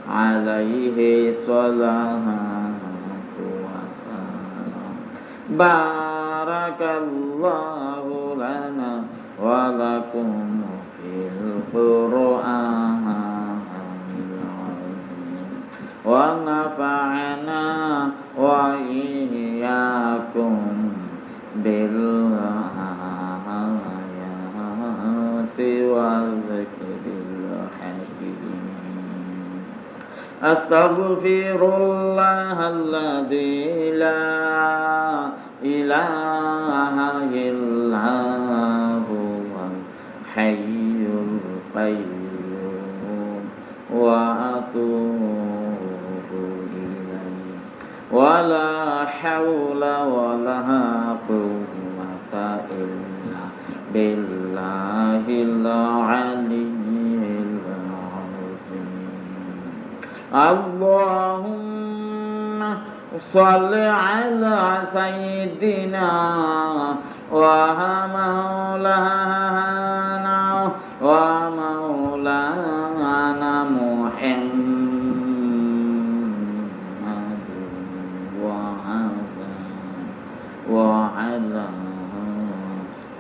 عليه صلاة Barakallahu lana wa lakum fil Qur'anil azim wa nafa'ana wa iyyakum bil ayati wal zikril hakim. Astaghfirullahalladzi la ilaha illa huwal hayyul qayyum wa atubu ilaihi wa la hawla wa la quwwata illa billahil aliyyil azim. Allahumma shalli ala sayyidina wa maulana Muhammad wa ala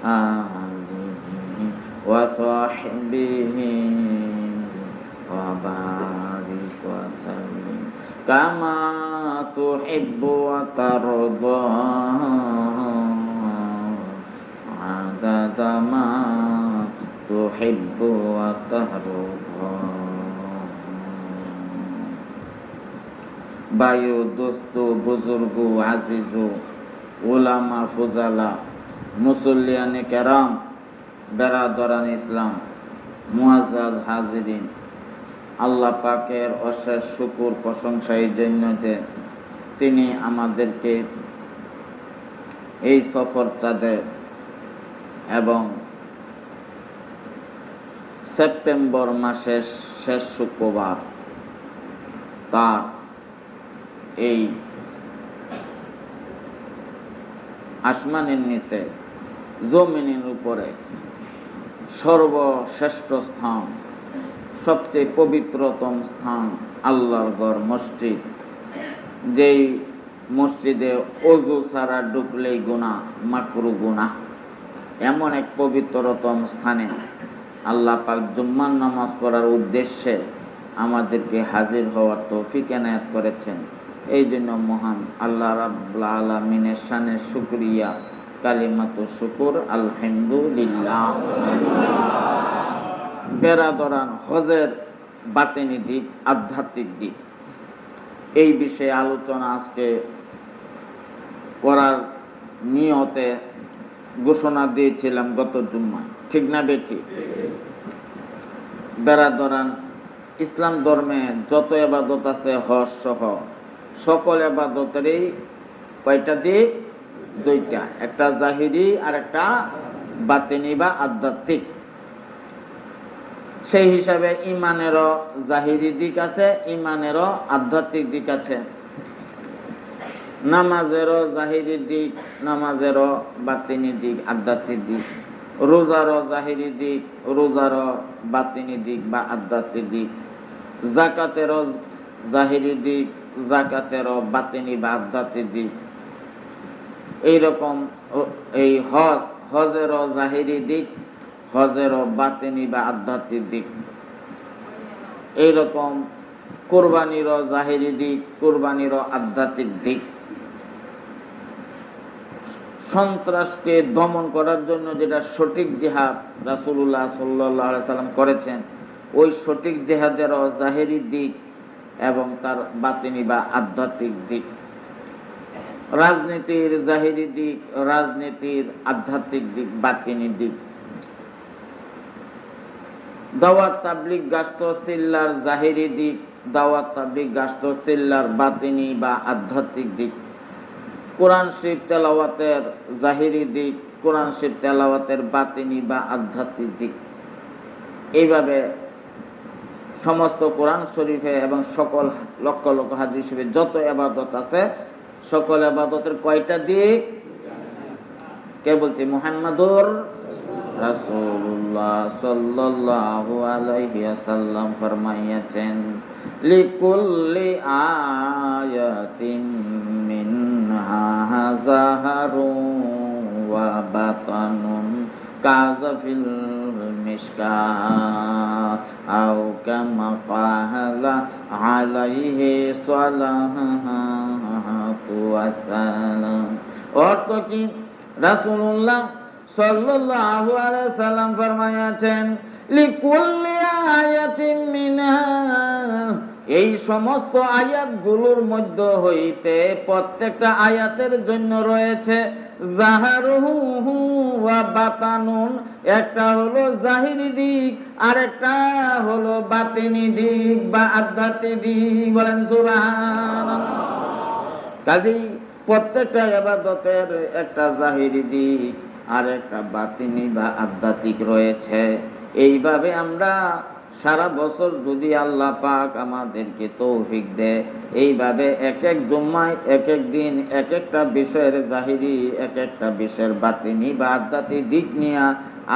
alihi wa sahbihi wa barik wa sallim kama tuhibbu wa tarda adada ma tuhibbu wa tarda. Bayu dostu buzurgu azizu ulama fuzala মুসল্লিয়ানে কেরাম বেরাদরান ইসলাম মুআজ্জাজ হাজিরিন, আল্লাহ পাকের অশেষ শুকর প্রশংসা এই জন্য যে তিনি আমাদেরকে এই সফর চাঁদে এবং সেপ্টেম্বর মাসের শেষ শুক্রবার তার এই আসমানের নিচে জমিনের উপরে সর্বশ্রেষ্ঠ স্থান, সবচেয়ে পবিত্রতম স্থান আল্লাহর ঘর মসজিদ, যেই মসজিদে ওযু ছাড়া ঢুকলেই গুনাহ, মাকরু গুনাহ, এমন এক পবিত্রতম স্থানে আল্লাহ পাক জুম্মার নামাজ পড়ার উদ্দেশ্যে আমাদেরকে হাজির হওয়ার তৌফিক এনায়েত করেছেন। এই জন্য মহান আল্লাহ রাব্বুল আলামিনের শানে শুকরিয়া, কালিমাতু শুকুর, আলহামদুলিল্লাহ। বেরাদরান হজের বাতিনি দিক, আধ্যাত্মিক দিক, এই বিষয়ে আলোচনা আজকে করার নিয়তে ঘোষণা দিয়েছিলাম গত জুম্মায়, ঠিক না বেঠি? বেরাদরান ইসলাম ধর্মে যত ইবাদত আছে হজ সহ সকল ইবাদতেরই কয়টা দিক? দুইটা, একটা জাহিরি আর একটা বাতিনি বা আধ্যাত্মিক। সেই হিসাবে ইমানেরও জাহিরি দিক আছে, ইমানেরও আধ্যাত্মিক দিক আছে। নামাজেরও জাহিরি দিক, নামাজেরও বাতিনি দিক, আধ্যাত্মিক দিক। রোজারও জাহিরি দিক, রোজারও বাতিনি দিক বা আধ্যাত্মিক দিক। যাকাতেরও জাহিরি দিক, যাকাতেরও বাতিনি বা আধ্যাত্মিক দিক। এইরকম এই হজেরও জাহিরি দিক, হজেরও বাতিনি বা আধ্যাত্মিক দিক। এইরকম কুরবানিরও জাহিরি দিক, কুরবানিরও আধ্যাত্মিক দিক। সন্ত্রাসকে দমন করার জন্য যেটা সঠিক জিহাদ রাসূলুল্লাহ সাল্লাল্লাহু আলাইহি সাল্লাম করেছেন, ওই সঠিক জিহাদেরও জাহিরি দিক এবং তার বাতিনি বা আধ্যাত্মিক দিক। রাজনীতির জাহিরি দিক, রাজনীতির আধ্যাত্মিক দিক, বাতিনি দিক। দাওয়াত তাবলীগ গাস্ত সিল্লার জাহিরি দিক, দাওয়াত তাবলীগ গাস্ত সিল্লার বাতিনি বা আধ্যাত্মিক দিক। কোরআন শরীফ তেলাওয়াতের জাহিরি দিক, কোরআন শরীফ তেলাওয়াতের বাতিনি বা আধ্যাত্মিক দিক। এইভাবে সমস্ত কোরআন শরীফে এবং সকল লক্ষ লক্ষ হাদিস শরীফে যত ইবাদত আছে, সকল ইবাদতের কয়টা দিক? কে বলছে? মুহাম্মাদুর রাসূলুল্লাহ সাল্লাল্লাহু আলাইহি ওয়াসাল্লাম ফরমাইয়াছেন, লিকুল্লি আয়াতিন মিনহা zaharun wa batanun kazafil mishkat au kama qala alaihi salatu wassalam। অর্থ কি? রাসূলুল্লাহ সাল্লাল্লাহু আলাইহি সাল্লাম ফরমায়াছেন, লিকুল্লি আয়াতিন মিনহা, এই সমস্ত আয়াতগুলোর মধ্য হইতে প্রত্যেকটা আয়াতের জন্য রয়েছে জাহারুহু ওয়া বাতানুন, একটা হলো জাহিরি দিক আর একটা হলো বাতিনি দিক বা আধ্যাত্মিক দিক। বলেন সুবহানাল্লাহ। কাজেই প্রত্যেকটা ইবাদতের একটা জাহিরি দিক আর একটা বাতিনি বা আধ্যাত্মিক রয়েছে। এইভাবে আমরা সারা বছর যদি আল্লাহ পাক আমাদেরকে তৌফিক দেয়, এইভাবে এক এক জুম্মায় এক এক দিন এক একটা বিষয়ের জাহিরি, এক একটা বিষয়ের বাতিনি বা আধ্যাত্মিক দিক নিয়ে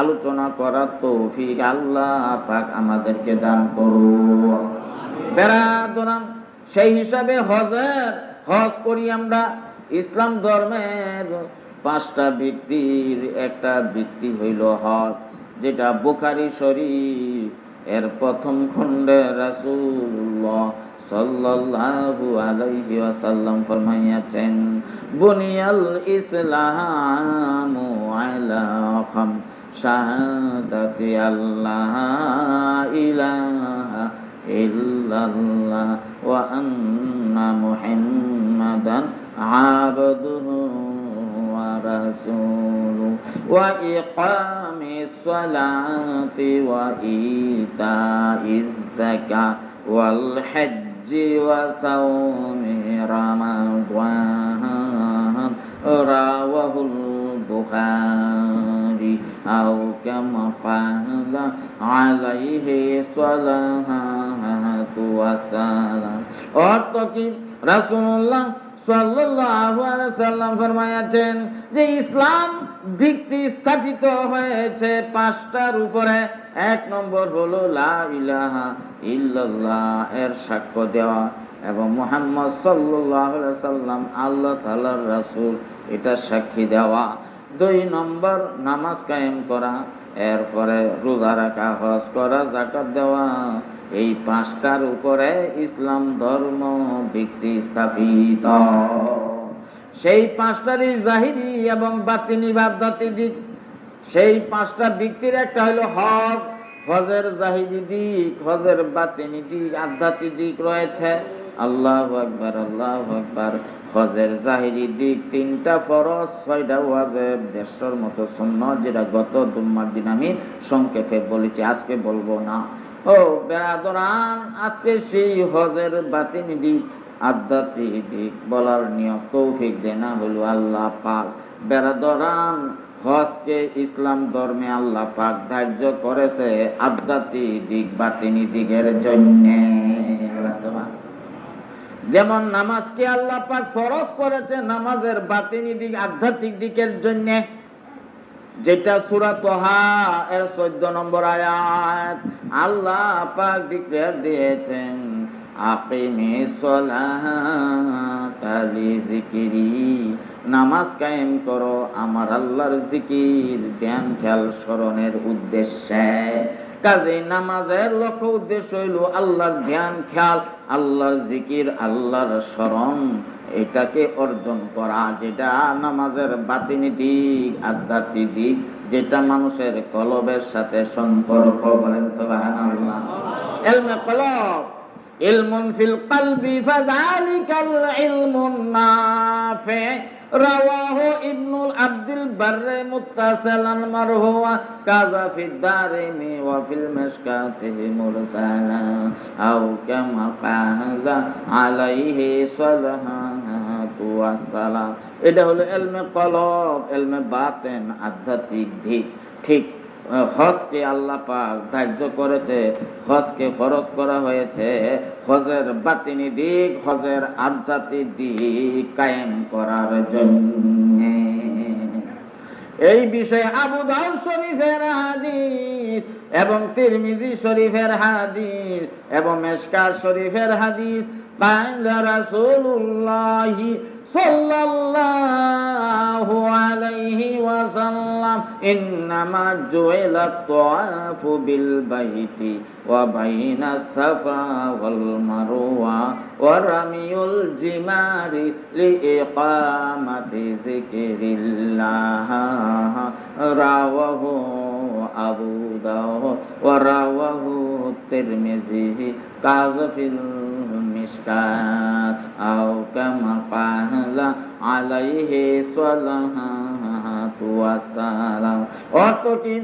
আলোচনা করার তৌফিক আল্লাহ পাক আমাদেরকে দান করুন। বেরাদরাম, সেই হিসাবে হজ করি আমরা। ইসলাম ধর্মের 5টা ভিত্তির একটা ভিত্তি হইল হজ, যেটা বুখারী শরীফ এর প্রথম খণ্ডে রাসূলুল্লাহ সাল্লাল্লাহু আলাইহি ওয়াসাল্লাম ফরমাইয়াছেন, বুনিয়াল ইসলামু আলা শাহাদাতি আল্লাহ ইলাহা ইল্লাল্লাহ ওয়া আন্না মুহাম্মাদান আবদুহু ওয়া রাসূলুহু ওয়া ইকামিস সালাতি ওয়া ইতাইজ যাকাত ওয়াল হজ্জি ওয়া সাওমি রামাদান রাওয়াহুল বুখারী আও কামা ক্বালা আলাইহি সালাতু ওয়াসসালাম। অর্থ কি? রাসূলুল্লাহ সাল্লাল্লাহু আলাইহি সাল্লাম ফরমায়াছেন যে ইসলাম ভিত্তি স্থাপিত হয়েছে 5টার উপরে। 1 নম্বর হলো লা ইলাহা ইল্লাল্লাহ এর সাক্ষ্য দেওয়া এবং মুহাম্মদ সাল্লাল্লাহু আলাইহি সাল্লাম আল্লাহ তাআলার রাসূল, এটা সাক্ষী দেওয়া। 2 নম্বর নামাজ কায়েম করা, এরপরে রোজা রাখা, হজ করা, যাকাত দেওয়া। এই 5টার উপরে ইসলাম ধর্ম ভিত্তি স্থাপিত। সেই 5টারই জাহিরি এবং বাতিনি বা আধ্যাত্মিক দিক। সেই 5টা ভিত্তির একটা হলো হজ। হজের জাহিরি দিক, হজের বাতিনি দিক, আধ্যাত্মিক দিক রয়েছে। আল্লাহু আকবার, আল্লাহু আকবার। হজের জাহিরি দিক 3টা ফরজ, 6টা ওয়াজিব, 150 মতো সুন্নাত, যেটা গত জুম্মার দিন আমি সংক্ষেপে বলেছি, আজকে বলবো না। ও বেরাদরান, আজকে সেই হজের বাতিনি দিক, আধ্যাত্মিক দিক বলার নিয়ম তৌফিক দেনা হলো আল্লাহ পাক। বেরাদরান, হজকে ইসলাম ধর্মে আল্লাহ পাক ধার্য করেছে আধ্যাত্মিক দিক, বাতিনি দিকের জন্য। যেমন নামাজকে আল্লাহ পাক ফরজ করেছে নামাজের বাতিনি দিক, আধ্যাত্মিক দিকের জন্য, যেটা সূরা তাহা এর 14 নম্বর আয়াত আল্লাহ পাক ডিক্লেয়ার দিয়েছেন, আকিমিস সালাতা লিযিকরি, নামাজ কায়েম করো আমার আল্লাহর জিকির, ধ্যান খেয়াল স্মরণের উদ্দেশ্যে। কাজে নামাজের লক্ষ্য উদ্দেশ্য হইল আল্লাহর ধ্যান খেয়াল, আল্লাহর জিকির, আল্লাহর স্মরণ, এটাকে অর্জন করা, যেটা নামাজের বাতিনি দিক, আধ্যাত্মিক দিক, যেটা মানুষের কলবের সাথে সম্পর্ক। বলেন সুবহানাল্লাহ। ইলমে কলব, ইলমুন ফিল কলবি ফাযালিকাল ইলমুন নাফি, রাওয়াহু ইবনুল আব্দুল বাররে মুত্তাসালান মারহুয়া কাযা ফিদ দারিমি ওয়া ফিল মিশকাতিহি মুরসালা আও কামা ক্বালা আলাইহি সালাতু ওয়াসসালাম। এটা হলো ইলমে কলব, ইলমে বাতিন, আধ্যাত্মিক দিক। ঠিক হজকে আল্লাহ পাক ধার্য করেছে, হজকে ফরজ করা হয়েছে হজের বাতিনি দিক, হজের আধ্যাত্মিক দিক কায়েম করার জন্য। এই বিষয়ে আবু দাউদ শরীফের হাদিস এবং তিরমিজি শরীফের হাদিস এবং মিশকাত শরীফের হাদিস, কালা রাসূলুল্লাহ সাল্লাল্লাহু আলাইহি ওয়াসাল্লাম ইন্নামা জুইলাত তাওয়াফু বিল বাইতি ওয়া বাইনাস সাফা ওয়াল মারওয়া ওয়া রামিউল জিমারি লিইকামাতি যিকরিল্লাহ রাওয়াহু আবু দাউদ ওয়া রাওয়াহু তিরমিজি কাযফিল মিশকাত আও কামা ক্বালা আলাইহি সাল্লাতু ওয়াসসালাম। অর্থ কি?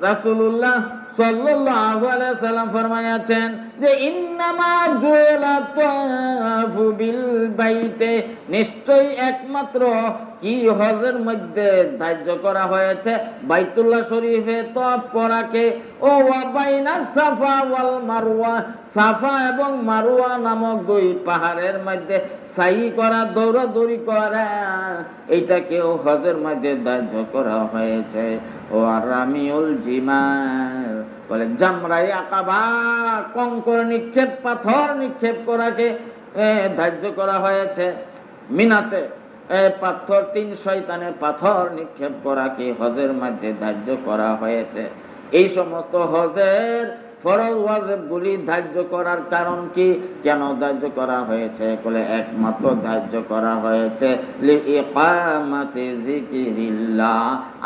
রাসূলুল্লাহ সাল্লাল্লাহু আলাইহি সাল্লাম ফরমায়াছেন যে ইন্নামা জুইলাত তাওয়াফু বিল বাইতে, নিশ্চয়ই একমাত্র কি হজের মধ্যে ধার্য করা হয়েছে বাইতুল্লাহ শরীফে তওয়াফ করাকে, ও ওয়া বাইনাস সাফা ওয়াল মারওয়া, সাফা এবং মারওয়া নামক দুই পাহাড়ের মধ্যে সাই করা, দৌড়াদৌড়ি করা, এইটাকেও হজের মধ্যে ধার্য করা হয়েছে। ও রামিউল জিমার বলে জামরাই আকাবা, কঙ্কর নিক্ষেপ, পাথর নিক্ষেপ করাকে ধার্য করা হয়েছে। মিনাতে পাথর, 3 শয়তানের পাথর নিক্ষেপ করাকে হজের মধ্যে ধার্য করা হয়েছে। এই সমস্ত হজের ফরজ ওয়াজিবগুলি ধার্য করার কারণ কি? কেন ধার্য করা হয়েছে? বলে একমাত্র ধার্য করা হয়েছে লিইকামাতি যিকরিল্লাহ,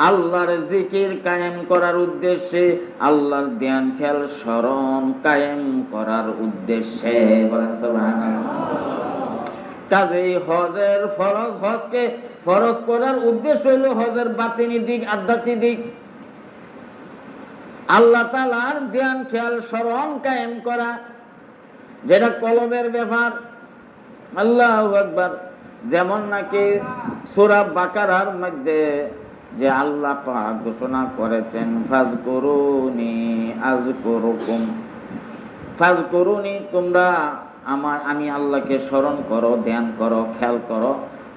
আল্লাহর জিকির কায়েম করার উদ্দেশ্যে, আল্লাহর ধ্যান খেয়াল স্মরণ কায়েম করার উদ্দেশ্যে। বলেন সুবহানাল্লাহ। কাজেই হজের ফরজ, হজকে ফরজ করার উদ্দেশ্য হইল হজের বাতিনি দিক, আধ্যাত্মিক দিক, আল্লাহ তাআলার ধ্যান খেয়াল স্মরণ কায়েম করা, যেটা কলবের ব্যাপার। আল্লাহু আকবার। যেমন নাকি সূরা বাকারার মধ্যে যে আল্লাহ পাক ঘোষণা করেছেন ফাযকুরুনি আযকুরুকুম, ফাযকুরুনি, তোমরা আমি আল্লাহকে স্মরণ করো, ধ্যান করো, খেয়াল করো,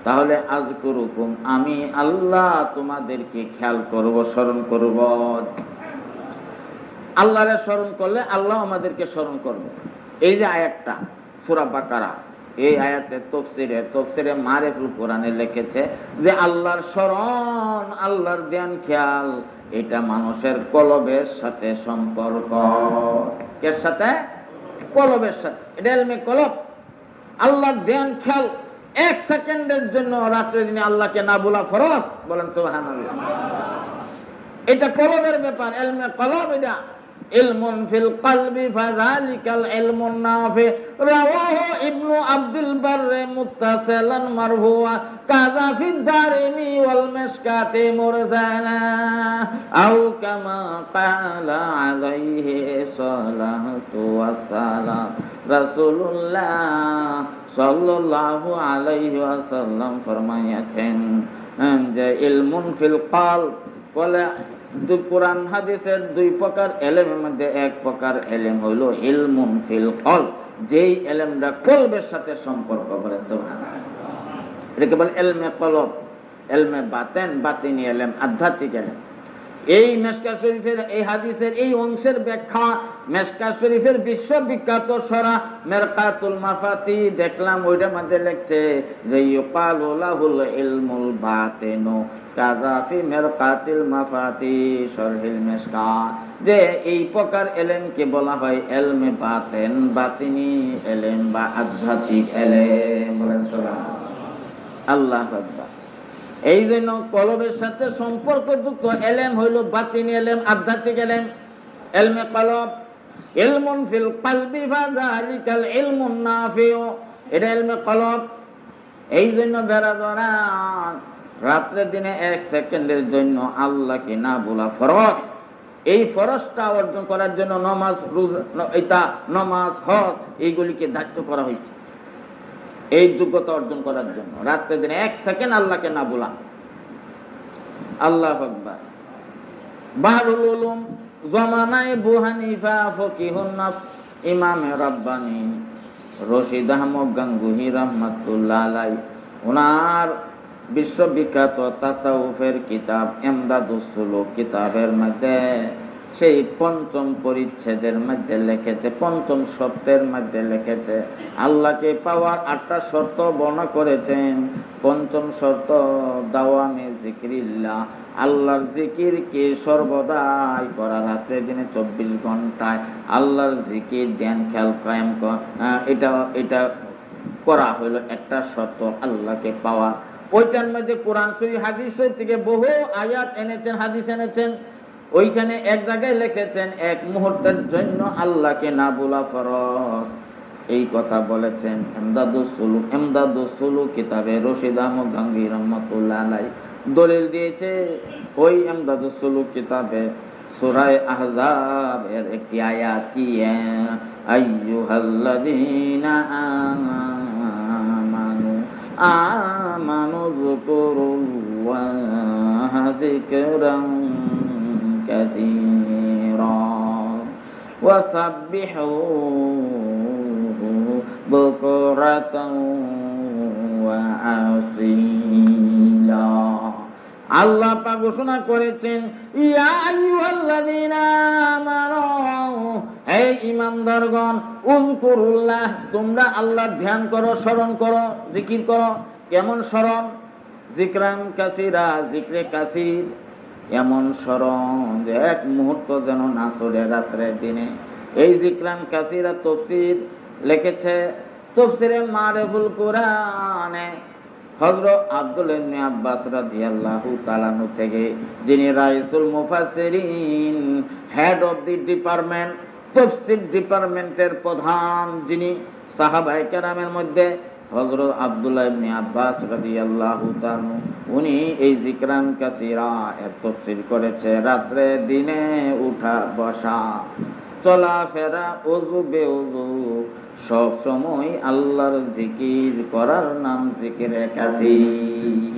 তাহলে আযকুরুকুম, আমি আল্লাহ তোমাদেরকে খেয়াল করব, স্মরণ করব। আল্লাহরে স্মরণ করলে আল্লাহ আমাদেরকে স্মরণ করবে। এই যে আয়াতটা সূরা বাকারা, এই আয়াতের তফসিরে মারিফুল কোরআনে লিখেছে যে আল্লাহর স্মরণ, আল্লাহর ধ্যান খেয়াল, এটা মানুষের কলবের সাথে সম্পর্ক। এর সাথে? কলবের সাথে। এটা ইলমে কলব। আল্লাহর ধ্যান খেয়াল 1 সেকেন্ডের জন্য রাত্রে দিনে আল্লাহকে না বলা ফরজ। বলেন সুবহানাল্লাহ। এটা কলবের ব্যাপার, ইলমে কলব। এটা ইলমুন ফিল কলবি ফাযালিকাল ইলমুন নাফি, রাওয়াহু ইবনু আব্দুল বাররে মুত্তাসিলান মারফুআ, কাযা ফিদ দারিমি ওয়াল মিশকাতি মুরসালা, আও কামা ক্বালা আলাইহি সাল্লাতু ওয়াসসালাম। রাসূলুল্লাহ সাল্লাল্লাহু আলাইহি ওয়াসাল্লাম ফরমায়াছেন যে ইলমুন ফিল কলব, বলে কোরআন হাদিসের 2 প্রকার ইলমের মধ্যে 1 প্রকার ইলম হলো ইলমুন ফিল কলব, যেই ইলমটা কলবের সাথে সম্পর্ক। বলে সুবহানাল্লাহ। এটাকে বলে ইলমে কলব, ইলমে বাতিন, বাতিনি ইলম, আধ্যাত্মিক ইলম। এই মিশকাত শরীফের এই হাদিসের এই অংশের ব্যাখ্যা মিশকাত শরীফের বিশ্ববিখ্যাত সূরা মিরকাতুল মাফাতি দেখলাম, ওইটার মধ্যে লিখছে যে ইউকালু লাহুল ইলমুল বাতিনু কাযা ফি মিরকাতিল মাফাতি শরহিল মিশকাত, যে এই প্রকার ইলমকে বলা হয় ইলমে বাতিন, বাতিনি ইলম বা আধ্যাত্মিক ইলম। বলেন সুবহানাল্লাহ। আল্লাহু আকবার। এই জন্য কলবের সাথে সম্পর্কযুক্ত ইলম হইল বাতিনি ইলম, আধ্যাত্মিক ইলম, ইলমে কলব। ইলমুন ফিল কলবি ফাযালিকাল ইলমুন নাফিউ, এটা ইলমে কলব। এই জন্য বেরাদরা রাত্রে দিনে 1 সেকেন্ডের জন্য আল্লাহকে না বলা ফরজ। এই ফরজটা অর্জন করার জন্য নামাজ, রোজা, নামাজ, হজ এইগুলিকে দায়িত্ব করা হয়েছে। এই যোগ্যতা অর্জন করার জন্য রাত্রে দিনে 1 সেকেন্ড আল্লাহকে না বলা। আল্লাহু আকবার। বাহরুল উলুম জামানায়ে আবু হানিফা ফকিহুন নাফস ইমামে রাব্বানি রশিদ আহমদ গাঙ্গুহি রাহমাতুল্লাহ আলাইহি, ওনার বিশ্ববিখ্যাত তাসাউফের কিতাব ইমদাদুস সুলুক কিতাবের মধ্যে সেই পঞ্চম পরিচ্ছেদের মধ্যে লিখেছে, পঞ্চম শর্তের মধ্যে লিখেছে, আল্লাহকে পাওয়ার 8টা শর্ত বর্ণনা করেছেন। পঞ্চম শর্ত দাওয়ামে জিকিরিল্লাহ, আল্লাহর জিকিরকে সর্বদাই করা, রাত্রে দিনে 24 ঘন্টায় আল্লাহর জিকির ধ্যান খেয়াল কায়েম এটা করা হলো একটা শর্ত আল্লাহকে পাওয়া। ওইটার মধ্যে কোরআন শরীফ হাদিস শরীফ থেকে বহু আয়াত এনেছেন, হাদিস এনেছেন। ওইখানে এক জায়গায় লিখেছেন এক মুহূর্তের জন্য আল্লাহকে না বলা ফরজ, এই কথা বলেছেন। এমদাদুস সুলুক কিতাবে রশিদ আহমদ গাঙ্গী রহমাতুল্লাহ আলাইহি দলিল দিয়েছে। ওই এমদাদুস সুলুক কিতাবে সূরা আহজাব এর একটি আয়াত কি, আইয়ুহাল্লাযীনা আমানু যকুরুল্লাহা যিকরান কাসীরা ওয়াসাব্বিহুহু বুকরাতান ওয়া আসীলা। আল্লাহ পাক ঘোষণা করেছেন, ইয়া আইয়ুহাল্লাযীনা আমানু, হে ঈমানদারগণ, উযকুরুল্লাহ, তোমরা আল্লাহর ধ্যান করো, স্মরণ করো, জিকির করো। কেমন স্মরণ? যিকরান কাসীরা, যিকরে কাসীর, এমন স্মরণ যে এক মুহূর্ত যেন না চলে রাত্রে দিনে। এই যিকরান কাসীরা তাফসীর লিখেছে তাফসীরে মারিফুল কুরআনে হযরত আব্দুল্লাহ ইবনে আব্বাস রাদিয়াল্লাহু তাআলা আনহু থেকে, যিনি রাইসুল মুফাসসিরিন, হেড অফ দি ডিপার্টমেন্ট, তাফসীর ডিপার্টমেন্টের প্রধান যিনি সাহাবায়ে কেরামের মধ্যে, হযরত আব্দুল্লাহ ইবনে আব্বাস রাদিয়াল্লাহু তাআলা, উনি এই যিকরান কাসীরা এর তাফসীর করেছে। রাত্রে দিনে উঠা বসা চলাফেরা ওযু বেওযু সব সময় আল্লাহর জিকির করার নাম জিকিরে কাসীর,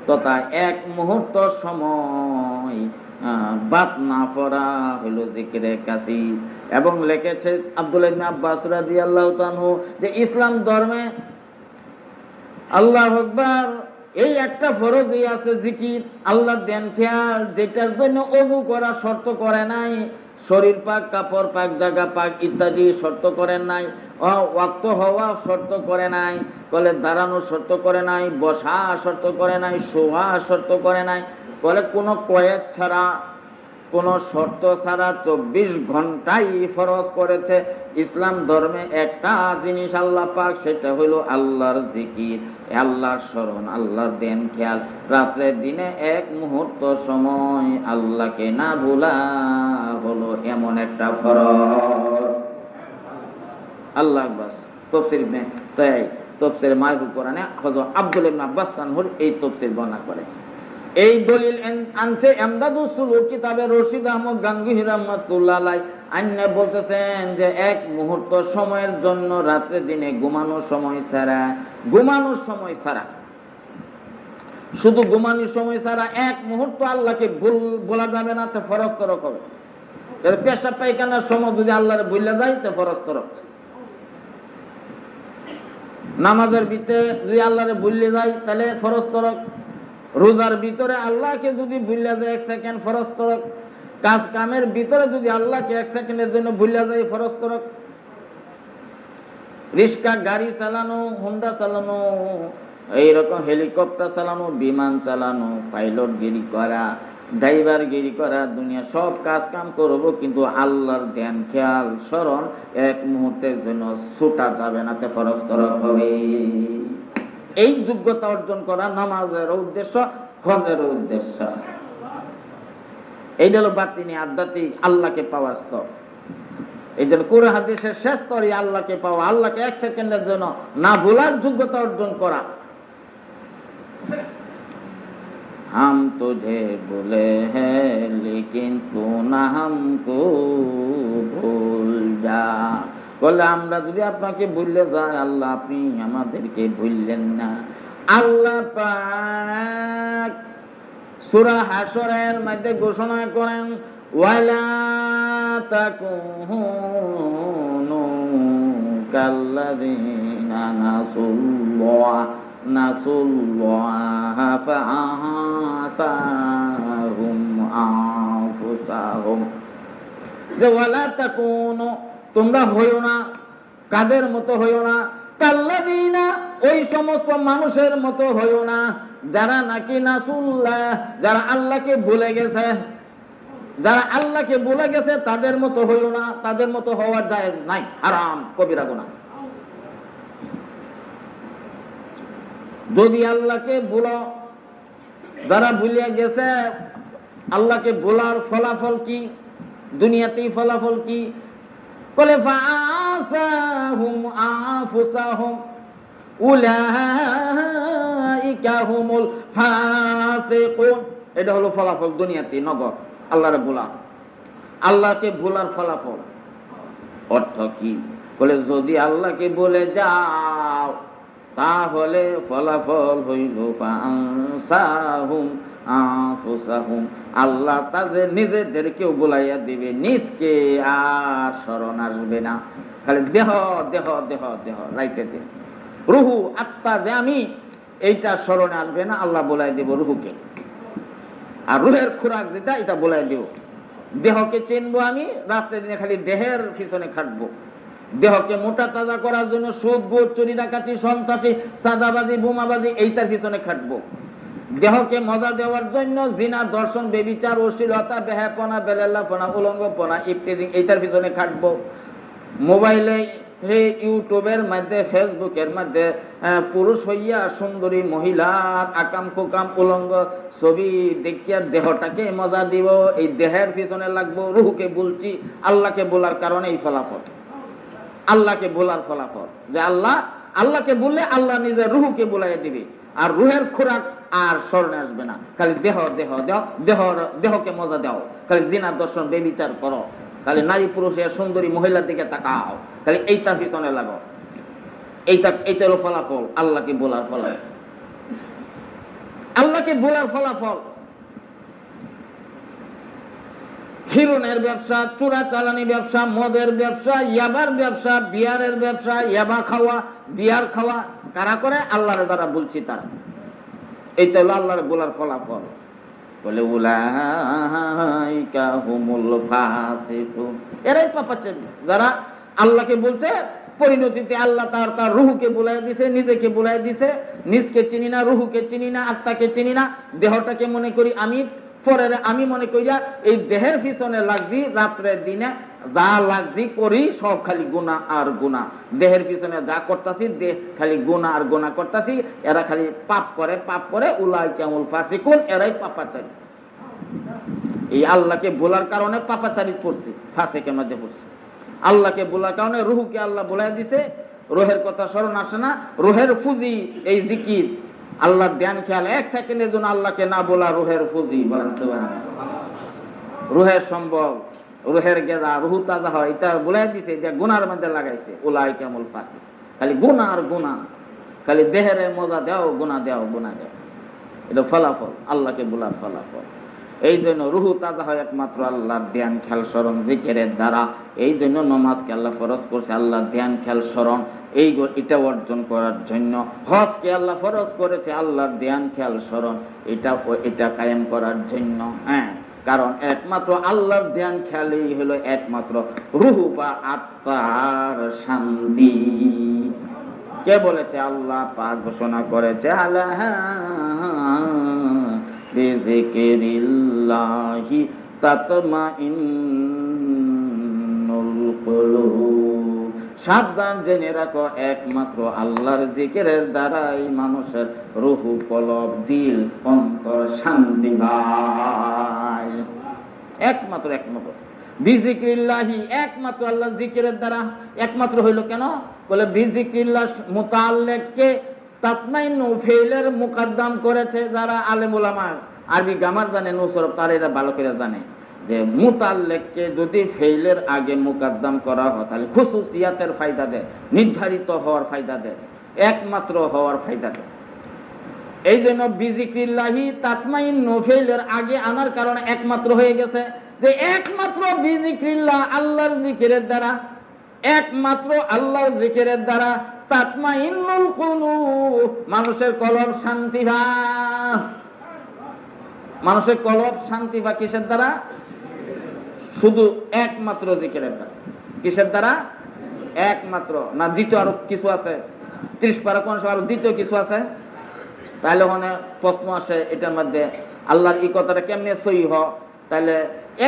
তথা এক মুহূর্ত সময় বাদ না পড়া হলো জিকিরে কাসীর। এবং লিখেছে আব্দুল্লাহ ইবনে আব্বাস রাদিয়াল্লাহু তাআলা যে ইসলাম ধর্মে আল্লাহু আকবার এই একটা ফরজই আছে, জিকির, আল্লাহর ধ্যান খেয়াল, যেটার জন্য ওযু করা শর্ত করে নাই, শরীর পাক, কাপড় পাক, জায়গা পাক ইত্যাদি শর্ত করেন নাই, ওয়াক্ত হওয়া শর্ত করে নাই, বলে দাঁড়ানো শর্ত করে নাই, বসা শর্ত করে নাই, শোয়া শর্ত করে নাই, বলে কোনো কয়েদ ছাড়া, কোনো শর্ত ছাড়া 24 ঘন্টাই ফরজ করেছে। ইসলাম ধর্মে একটা জিনিস আল্লাহ পাক, সেটা হলো আল্লাহর জিকির, আল্লাহর স্মরণ, আল্লাহর ধ্যান খেয়াল। রাত্রে দিনে এক মুহূর্ত সময় আল্লাহকে না ভোলা হলো এমন একটা ফরজ। আল্লাহ আকবার। তাফসীর তাই তাফসীর মারিফুল কুরআনে হযরত আব্দুল্লাহ ইবনে আব্বাস তানহুর এই তাফসীর বর্ণনা করেছে। এই দলিল আনছে এমদাদুস সুলুক কিতাবে রশিদ আহমদ গাঙ্গী রাহমাতুল্লাহ আলাইহি, আইনে বলতেছেন যে এক মুহূর্ত সময়ের জন্য রাত্রে দিনে ঘুমানোর সময় ছাড়া, শুধু ঘুমানোর সময় ছাড়া এক মুহূর্ত আল্লাহকে বলা যাবে না, তো ফরজ তরক হবে। পেশাব পায়খানার সময় যদি আল্লাহরে ভুলে যায় তো ফরজ তরক। নামাজের ভিতরে যদি আল্লাহরে ভুলে যায় তাহলে ফরজ তরক। রোজার ভিতরে আল্লাহকে যদি ভুলে যায় 1 সেকেন্ড, ফরজ তরক। কাজ কামের ভিতরে যদি আল্লাহকে 1 সেকেন্ডের জন্য ভুলে যায়, ফরজ তরক। রিক্সা গাড়ি চালানো, হোন্ডা চালানো, এইরকম হেলিকপ্টার চালানো, বিমান চালানো, পাইলট গিরি করা, ড্রাইভার গিরি করা, দুনিয়া সব কাজ কাম করবো, কিন্তু আল্লাহর ধ্যান খেয়াল স্মরণ এক মুহূর্তের জন্য ছুটা যাবে না, তে ফরজ তরক হবে। এই যোগ্যতা অর্জন করা নামাজের উদ্দেশ্য, হজের উদ্দেশ্য। এই হলো বাতিনি আধ্যাত্মিক আল্লাহকে পাওয়ার স্তর। এই জন্য কোরআন হাদিসের শেষ স্তরই আল্লাহকে পাওয়া, আল্লাহকে 1 সেকেন্ডের জন্য না ভোলার যোগ্যতা অর্জন করা। हम तुझे भूले हैं लेकिन तू ना हमको भूल जा। বলে আমরা যদি আপনাকে ভুলে যাই, আল্লাহ আপনি আমাদেরকে ভুললেন না। আল্লাহ পাক সূরা হাশরের মধ্যে ঘোষণা করেন, ওয়ালা তাকুনু কাল্লাযিনা নাসুল্লাহ ফাআনসাহুম আনফুসাহুম। যে ওয়ালা তাকুনু, তোমরা হইও না, কাদের মতো হইও না, কাল্লাযিনা, ওই সমস্ত মানুষের মতো হইও না যারা নাকি নাসুল্লাহ, যারা আল্লাহকে ভুলে গেছে। যারা আল্লাহকে ভুলে গেছে তাদের মতো হইও না, তাদের মতো হওয়া জায়েজ নাই, হারাম, কবিরা গুনাহ। যদি আল্লাহকে ভুলো, যারা ভুলিয়া গেছে, আল্লাহকে ভোলার ফলাফল কি, দুনিয়াতেই ফলাফল কি? কলে ফাআসাহুম আনফুসাহুম উলাইকা হুমুল ফাসিকুন। এটা হলো ফলাফল দুনিয়াতে, নগদ আল্লাহরে ভোলা, আল্লাহকে ভোলার ফলাফল। অর্থ কি? বলে যদি আল্লাহকে বলে যাও তাহলে ফলাফল হইল ফাআসাহুম আনফুসাহুম, আল্লাহ তাদের নিজেদেরকেও বুলাইয়া দিবে, নিজকে আর স্মরণ আসবে না, খালি দেহ দেহ দেহ দেহ রাইতে দেহ, রুহু আত্মা যে আমি, এইটা স্মরণে আসবে না, আল্লাহ বুলাই দেব রুহুকে। আর রুহের খোরাক যেটা, এটা বুলাই দেব। দেহকে চিনবো আমি, রাত্রে দিনে খালি দেহের পিছনে খাটবো। দেহকে মোটা তাজা করার জন্য সুদ, ঘুষ, চুরি, ডাকাতি, সন্ত্রাসী, চাঁদাবাজি, বোমাবাজি, এইটার পিছনে খাটবো। দেহকে মজা দেওয়ার জন্য জিনা, দর্শন, বেবিচার, অশ্লীলতা, বেহাপনা, বেলাল্লাপনা, উলঙ্গপনা ইত্যাদি, এইটার পিছনে খাটবো। মোবাইলে, ইউটিউবের মধ্যে, ফেসবুকের মধ্যে পুরুষ হইয়া সুন্দরী মহিলার আকাম কুকাম উলঙ্গ ছবি দেখিয়া দেহটাকে মজা দিব, এই দেহের পিছনে লাগবো। রুহকে বলছি, আল্লাহকে বলার কারণে এই ফলাফল, আল্লাহকে বলার ফলাফল যে আল্লাহকে বললে আল্লাহ নিজের রুহকে বুলাই দিবে, আর রুহের খোরাক আর স্মরণে আসবে না, খালি দেহ দেহ দেহ দেহ, দেহকে মজা দাও, খালি জিনা, দর্শন, বেবিচার করো, খালি নারী পুরুষের সুন্দরী মহিলার দিকে তাকাও, খালি এইটার পিছনে লাগো। এইটারও ফলাফল আল্লাহকে বলার ফলাফল, আল্লাহকে বলার ফলাফল। হিরণের ব্যবসা, চোরা চালানি ব্যবসা, মদের ব্যবসা, ইয়াবার ব্যবসা, বিয়ারের ব্যবসা, ইয়াবা খাওয়া, বিয়ার খাওয়া কারা করে? আল্লাহর দ্বারা বলছি তারা। এইটা হলো আল্লাহর বলার ফলাফল। বলে উলাইকা হুমুল ফাসিকুন, এরাই পাপাচারী, যারা আল্লাহকে বলছে, পরিণতিতে আল্লাহ তার রুহুকে বুলাই দিছে, নিজেকে বুলাই দিছে। নিজকে চিনি না, রুহুকে চিনি না, আত্মাকে চিনি না, দেহটাকে মনে করি আমি, পরের আমি মনে করিয়া এই দেহের পিছনে লাগছি, রাত্রে দিনে যা লাগছি করি সব খালি গুনাহ আর গুনাহ। দেহের পিছনে যা করতেছি দেহ খালি গুনাহ আর গুনাহ করতেছি, এরা খালি পাপ করে, উলাইকা হুমুল ফাসিকুন, এরাই পাপাচারী। এই আল্লাহকে বলার কারণে পাপাচারী করছি, ফাসিকের মধ্যে পড়ছি। আল্লাহকে বলার কারণে রুহুকে আল্লাহ বলাই দিছে, রুহের কথা স্মরণ আসে না। রুহের ফুজি এই জিকির, আল্লাহর ধ্যান খেয়াল, এক সেকেন্ডের জন্য আল্লাহকে না বলা রুহের ফুজি। বলেন সুবহানাল্লাহ। রুহের সম্ভব, রুহের গেজা, রুহু তাজা হয়, এটা বলাই দিছে, এটা গুনার মধ্যে লাগাইছে। উলাইকা হুমুল ফাসিকুন, খালি গুনাহ আর গুনাহ, খালি দেহের মজা দাও, গুনাহ দাও, গুনাহ দাও। এটা ফলাফল, আল্লাহকে বলার ফলাফল। এই জন্য রুহু তাজা হয় একমাত্র আল্লাহর ধ্যান খেয়াল স্মরণ জিকিরের দ্বারা। এই জন্য নামাজকে আল্লাহ ফরজ করছে, আল্লাহর ধ্যান খেয়াল স্মরণ এটা অর্জন করার জন্য। হজকে আল্লাহ ফরজ করেছে আল্লাহর ধ্যান খেয়াল স্মরণ এটা কায়েম করার জন্য। হ্যাঁ, কারণ একমাত্র আল্লাহর ধ্যান খেয়ালই হলো একমাত্র রুহু বা আত্মার শান্তি। কে বলেছে? আল্লাহ পাক ঘোষণা করেছে, আল্লাহ বিযিকরিল্লাহি তাতমাইন্নুল কুলুব। সাবধান জেনে রাখো, একমাত্র আল্লাহর জিকিরের দ্বারাই মানুষের রুহু, কলব, দিল, অন্তর শান্তি পায়। একমাত্র বিযিকরিল্লাহি, একমাত্র আল্লাহর জিকিরের দ্বারা। একমাত্র হইল কেন? বলে বিযিকরিল্লাহ মুতাআল্লিককে তাতমাইন্নু ফেইলের মুকদ্দম করেছে যারা আলেম উলামা, আরবি গ্রামার জানে, নুসরত তার এরা ভালো করে জানে যে মুতাআল্লিককে যদি ফেইলের আগে মুকদ্দম করা হয় তাহলে খুসুসিয়াতের ফায়দা দেয়, নির্ধারিত হওয়ার ফায়দা দেয়, একমাত্র হওয়ার ফায়দা দেয়। এই জন্য বিযিকরিল্লাহি তাতমাইন্নু ফেইলের আগে আনার কারণে একমাত্র হয়ে গেছে, যে একমাত্র বিযিকরিল্লাহ আল্লাহর জিকিরের দ্বারা, একমাত্র আল্লাহর জিকিরের দ্বারা তাতমাইন্নুল কুলুব, মানুষের কলব শান্তি পায়। মানুষের কলব শান্তি পায় কিসের দ্বারা? শুধু একমাত্র জিকিরের দ্বারা। কিসের দ্বারা? একমাত্র না, দ্বিতীয় আরো কিছু আছে? 30 পারা কোন আরো দ্বিতীয় কিছু আছে? তাহলে ওখানে প্রশ্ন আসে এটার মধ্যে আল্লাহর এই কথাটা কেমনে সহি হয়? তাহলে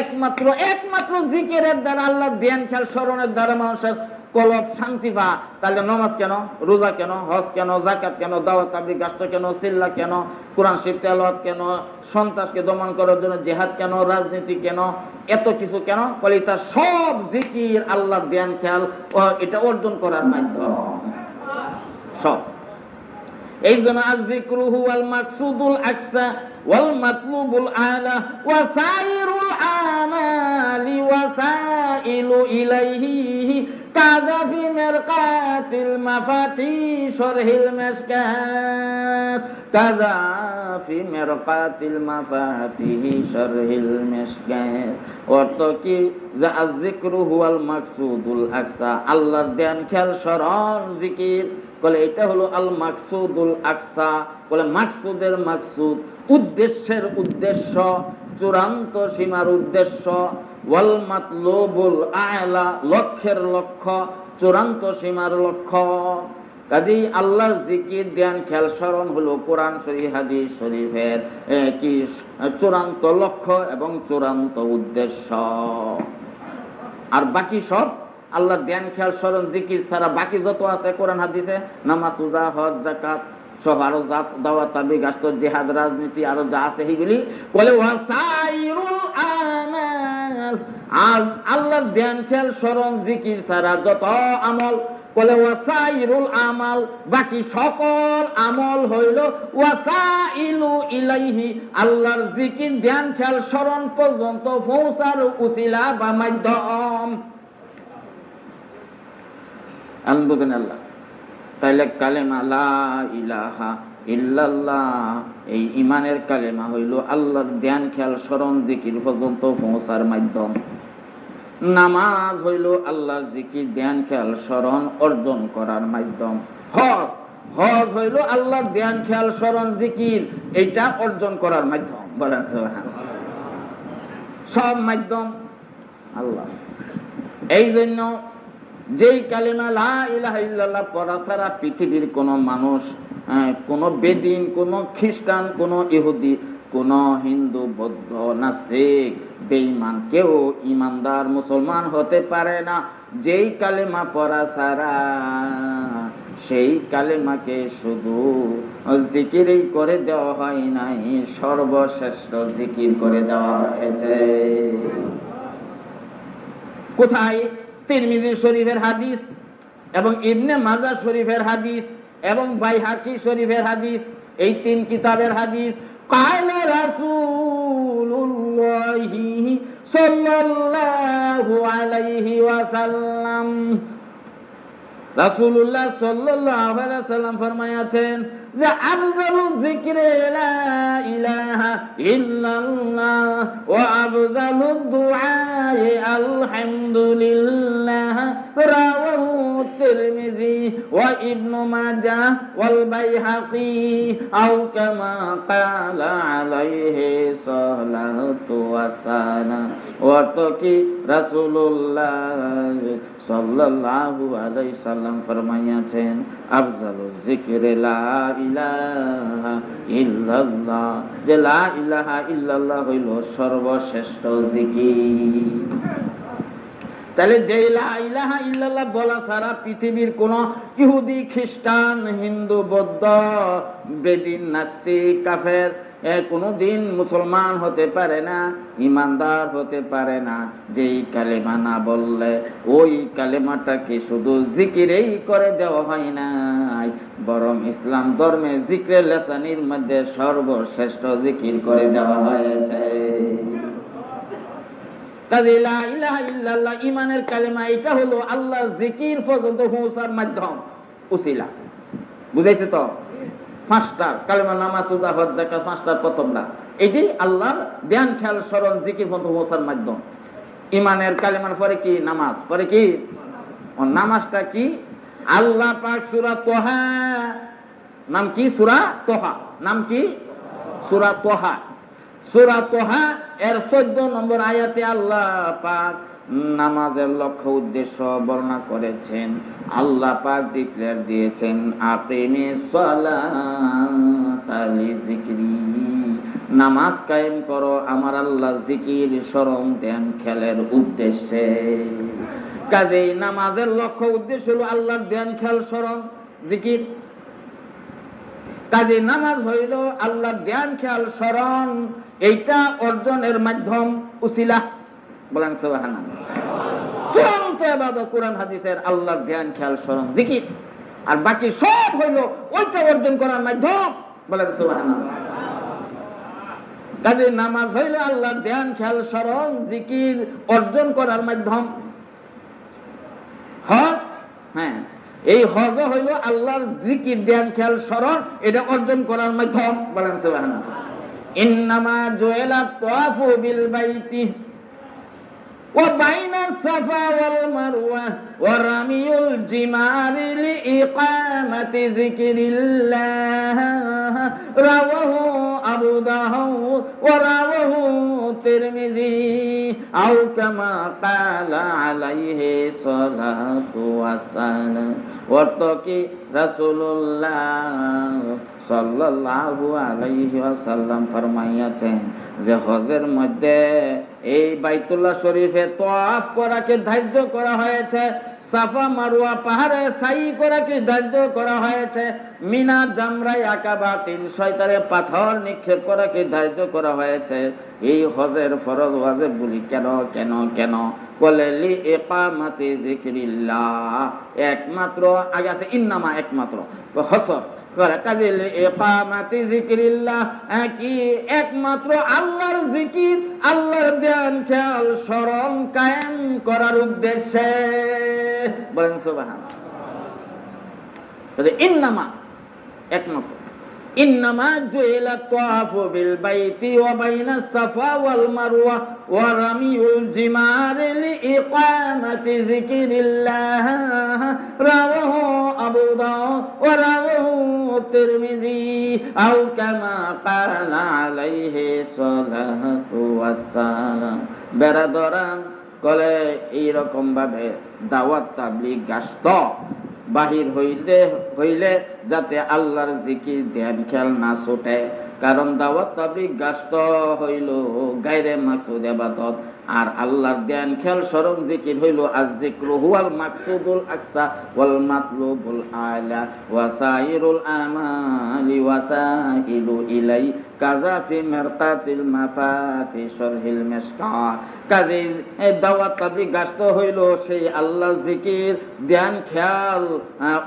একমাত্র জিকিরের দ্বারা, আল্লাহর ধ্যান খেয়াল স্মরণের দ্বারা মানুষের কলব শান্তি পা। তাহলে নামাজ কেন, রোজা কেন, হজ কেন, যাকাত কেন, দাওয়াত তাবলীগ রাষ্ট্র কেন, সিল্লা কেন, কোরআন শরীফ তেলাওয়াত কেন, সন্ত্রাসকে দমন করার জন্য জিহাদ কেন, রাজনীতি কেন, এত কিছু কেন? বলে এটা সব জিকির আল্লাহর ধ্যান খেয়াল এটা অর্জন করার মাধ্যম সব। এই জন্য আয-যিকরু হুয়াল মাকসুদুল আকসা ওয়াল মাতলুবুল আলা ওয়া সাইরুল আমালি ওয়াসাইলু ইলাইহি কাযা ফি মিরকাতিল মাফাতি শরহিল মিশকাত কাযা ফি মিরকাতিল মাফাতি শরহিল মিশকাত। অর্থ কি? যে আয-যিকরু হুয়াল মাকসুদুল আকসা, আল্লাহর ধ্যান খেয়াল স্মরণ জিকির। বলে এটা হলো আল মাকসুদুল আকসা। বলে মাকসুদের মাকসুদ, উদ্দেশ্যের উদ্দেশ্য, চূড়ান্ত সীমার উদ্দেশ্য। ওয়াল মাতলুবুল আ'লা, লক্ষ্যের লক্ষ্য, চূড়ান্ত সীমার লক্ষ্য। কাজেই আল্লাহর জিকির ধ্যান খেয়াল স্মরণ হলো কোরআন শরীফ হাদিস শরীফের কি চূড়ান্ত লক্ষ্য এবং চূড়ান্ত উদ্দেশ্য। আর বাকি সব আল্লাহর ধ্যান খেয়াল স্মরণ জিকির ছাড়া বাকি যত আছে কোরআন হাদিসে, নামাজ রোজা হজ যাকাত সব, আরো দাওয়াত তাবলীগ রাষ্ট্র জিহাদ রাজনীতি আরো যা আছে সেগুলি বলে ওয়াসাইরুল আমাল। আর আল্লাহর ধ্যান খেয়াল স্মরণ জিকির ছাড়া যত আমল, বলে ওয়াসাইরুল আমাল, বাকি সকল আমল হইল ওয়াসাইলু ইলাইহি, আল্লাহর জিকির ধ্যান খেয়াল স্মরণ পর্যন্ত পৌঁছার উসিলা বা মাধ্যম। আলহামদুলিল্লাহ। তাইলে কালেমা লা ইলাহা ইল্লাল্লাহ, এই ইমানের কালেমা হইল আল্লাহর ধ্যান খেয়াল স্মরণ জিকির পর্যন্ত পৌঁছার মাধ্যম। নামাজ হইল আল্লাহর জিকির ধ্যান খেয়াল স্মরণ অর্জন করার মাধ্যম। হজ হইল আল্লাহর ধ্যান খেয়াল স্মরণ জিকির এইটা অর্জন করার মাধ্যম। বলেন সুবহানাল্লাহ। সব মাধ্যম আল্লাহ। এই জন্য যেই কালেমা লা ইলাহা ইল্লাল্লাহ পড়া ছাড়া পৃথিবীর কোন মানুষ, কোন বেদিন, কোন খ্রিস্টান, কোন ইহুদি, কোন হিন্দু, বৌদ্ধ, নাস্তিক, বেঈমান কেউ ইমানদার মুসলমান হতে পারে না। যেই কালেমা পড়া ছাড়া, সেই কালেমাকে শুধু জিকিরই করে দেওয়া হয় নাই, সর্বশ্রেষ্ঠ জিকির করে দেওয়া হয়েছে। কোথায়? তিরমিজি শরীফের হাদিস এবং ইবনে মাজাহ শরীফের হাদিস এবং বাইহাকি শরীফের হাদিস, এই 3 কিতাবের হাদিস। কালা রাসূলুল্লাহি সাল্লাল্লাহু আলাইহি ওয়াসাল্লাম, রাসূলুল্লাহ সাল্লাল্লাহু আলাইহি ওয়াসাল্লাম ফরমায়াছেন যে আফজালু যিকরি লা ইলাহা ইল্লাল্লাহ ওয়া আফজালু দুআই আলহামদুলিল্লাহ। রাওয়াহু তিরমিজি ওয়া ইবনু মাজাহ ওয়াল বাইহাকি আও কামা ক্বালা আলাইহি সাল্লাতু ওয়াসালাম। অর্থ কি? রাসূলুল্লাহ সাল্লাল্লাহু আলাইহি সাল্লাম ফরমাইয়াছেন আফজালু যিকরি লা ইলাহা ইল্লাল্লাহ, যে লা ইলাহা ইল্লাল্লাহ হইল সর্বশ্রেষ্ঠ জিকির। তাহলে যে লা ইলাহা ইল্লাল্লাহ বলা ছাড়া পৃথিবীর কোন ইহুদি, খ্রিস্টান, হিন্দু, বৌদ্ধ, বেদিন, নাস্তিক, কাফের কোনদিন মুসলমান হতে পারে না, ইমানদার হতে পারে না। যেই কালেমা না বললে ওই কালেমাটাকে শুধু জিকিরেই করে দেওয়া হয় নাই, বরং ইসলাম ধর্মে জিকরে লিসানির মধ্যে সর্বশ্রেষ্ঠ জিকির করে দেওয়া হয়েছে। কাজে লা ইলাহা ইল্লাল্লাহ ইমানের কালেমা, এটা হলো আল্লাহর জিকির পর্যন্ত পৌঁছার মাধ্যম, উসিলা। বুঝাইছে তো? 5টা কালেমা, নামাজ, রোজা, হজ, যাকাত, 5টার প্রথমটা এটি আল্লাহর ধ্যান খেয়াল স্মরণ জিকির পর্যন্ত পৌঁছার মাধ্যম। ইমানের কালেমার পরে কি? নামাজ। পরে কি? নামাজটা কি? আল্লাহ পাক সূরা তোহা, নাম কি? সূরা তোহা। নাম কি? সূরা তোহা। সূরা তোহা এর 14 নম্বর আয়াতে আল্লাহ পাক নামাজের লক্ষ্য উদ্দেশ্য বর্ণনা করেছেন। আল্লাহ পাক ডিক্লেয়ার দিয়েছেন, আকিমিস সালাতা লিযিকরি, নামাজ কায়েম করো আমার আল্লাহর জিকির স্মরণ ধ্যান খেয়ালের উদ্দেশ্যে। কাজেই নামাজের লক্ষ্য উদ্দেশ্য হলো আল্লাহর ধ্যান খেয়াল স্মরণ জিকির। কাজে নামাজ হইল আল্লাহর ধ্যান খেয়াল স্মরণ, এইটা অর্জনের মাধ্যম উসিলা। বলেন সুবহানাল্লাহ। চূড়ান্ত ইবাদত কোরআন হাদিসের আল্লাহর ধ্যান খেয়াল স্মরণ জিকির, আর বাকি সব হইল ওইটা অর্জন করার মাধ্যম। বলেন সুবহানাল্লাহ। কাজে নামাজ হইল আল্লাহর ধ্যান খেয়াল স্মরণ জিকির অর্জন করার মাধ্যম। হজ, হ্যাঁ, এই হজ হইল আল্লাহর জিকির ধ্যান খেয়াল স্মরণ, এটা অর্জন করার মাধ্যম। বলেন সুবহানাল্লাহ। ইন্নামা জুইলাত তাওয়াফু বিল বাইতি ওয়া বাইনাস সাফা ওয়াল মারওয়া ওয়া রামিউল জিমারি লিইকামাতি যিকরিল্লাহ, রাওয়াহু আবু দাউদ ওয়া রাওয়াহু তিরমিজি আও কামা ক্বালা আলাইহি সালাতু ওয়াস সালাম। অর্থ কি, রাসূলুল্লাহ সাল্লাল্লাহু আলাইহি ওয়াসাল্লাম ফরমাইয়াছেন যে হজের মধ্যে এই বাইতুল্লাহ শরীফে তাওয়াফ করাকে ধার্য করা হয়েছে, সাফা মারওয়া পাহাড়ে সাই করাকে ধার্য করা হয়েছে, মিনা জামরাই আকাবা 300 পাথর নিক্ষেপ করাকে ধার্য করা হয়েছে। এই হজের ফরজ ওয়াজিব বলি কেন কেন কেন বলে লি ইকামাতি যিকরিল্লাহ, একমাত্র আগে আছে ইন্নামা, একমাত্র হসর কাজে ইকামাতি যিকরিল্লাহ কি একমাত্র আল্লাহর জিকির আল্লাহর ধ্যান খেয়াল স্মরণ কায়েম করার উদ্দেশ্যে। বলেন সুবহানাল্লাহ। ইন্নামা একমাত্র, ইন্নামা জুইলাত তাওয়াফু বিল বাইতি ওয়া বাইনাস সাফা ওয়াল মারওয়া ওয়া রামিউল জিমারি লিইকামাতি যিকরিল্লাহ, রাওয়াহু আবু দাউদ ওয়া রাওয়াহু তিরমিজি আও কামা ক্বালা আলাইহি সালাতু ওয়াস সালাম। বেরাদরান কলে এইরকম ভাবে দাওয়াত তাবলীগ গাস্ত বাহির হইলে যাতে আল্লাহর জিকির ধ্যান খেয়াল না ছুটে, কারণ দাওয়াত তাবলীগ গাস্ত হইল গায়রে মাকসুদ ইবাদত, আর আল্লাহর ধ্যান খেয়াল স্মরণ জিকির হইল আয-যিকরু হুয়াল মাকসুদুল আকসা ওয়াল মাতলুবুল আলা ওয়া সাইরুল আমালি ওয়াসাইলু ইলাই কাযা ফি মারতাতিল মাফাতি শরহিল মিশকাত। কাজে দাওয়াত তাবলীগ গাস্ত হইল সেই আল্লাহর জিকির ধ্যান খেয়াল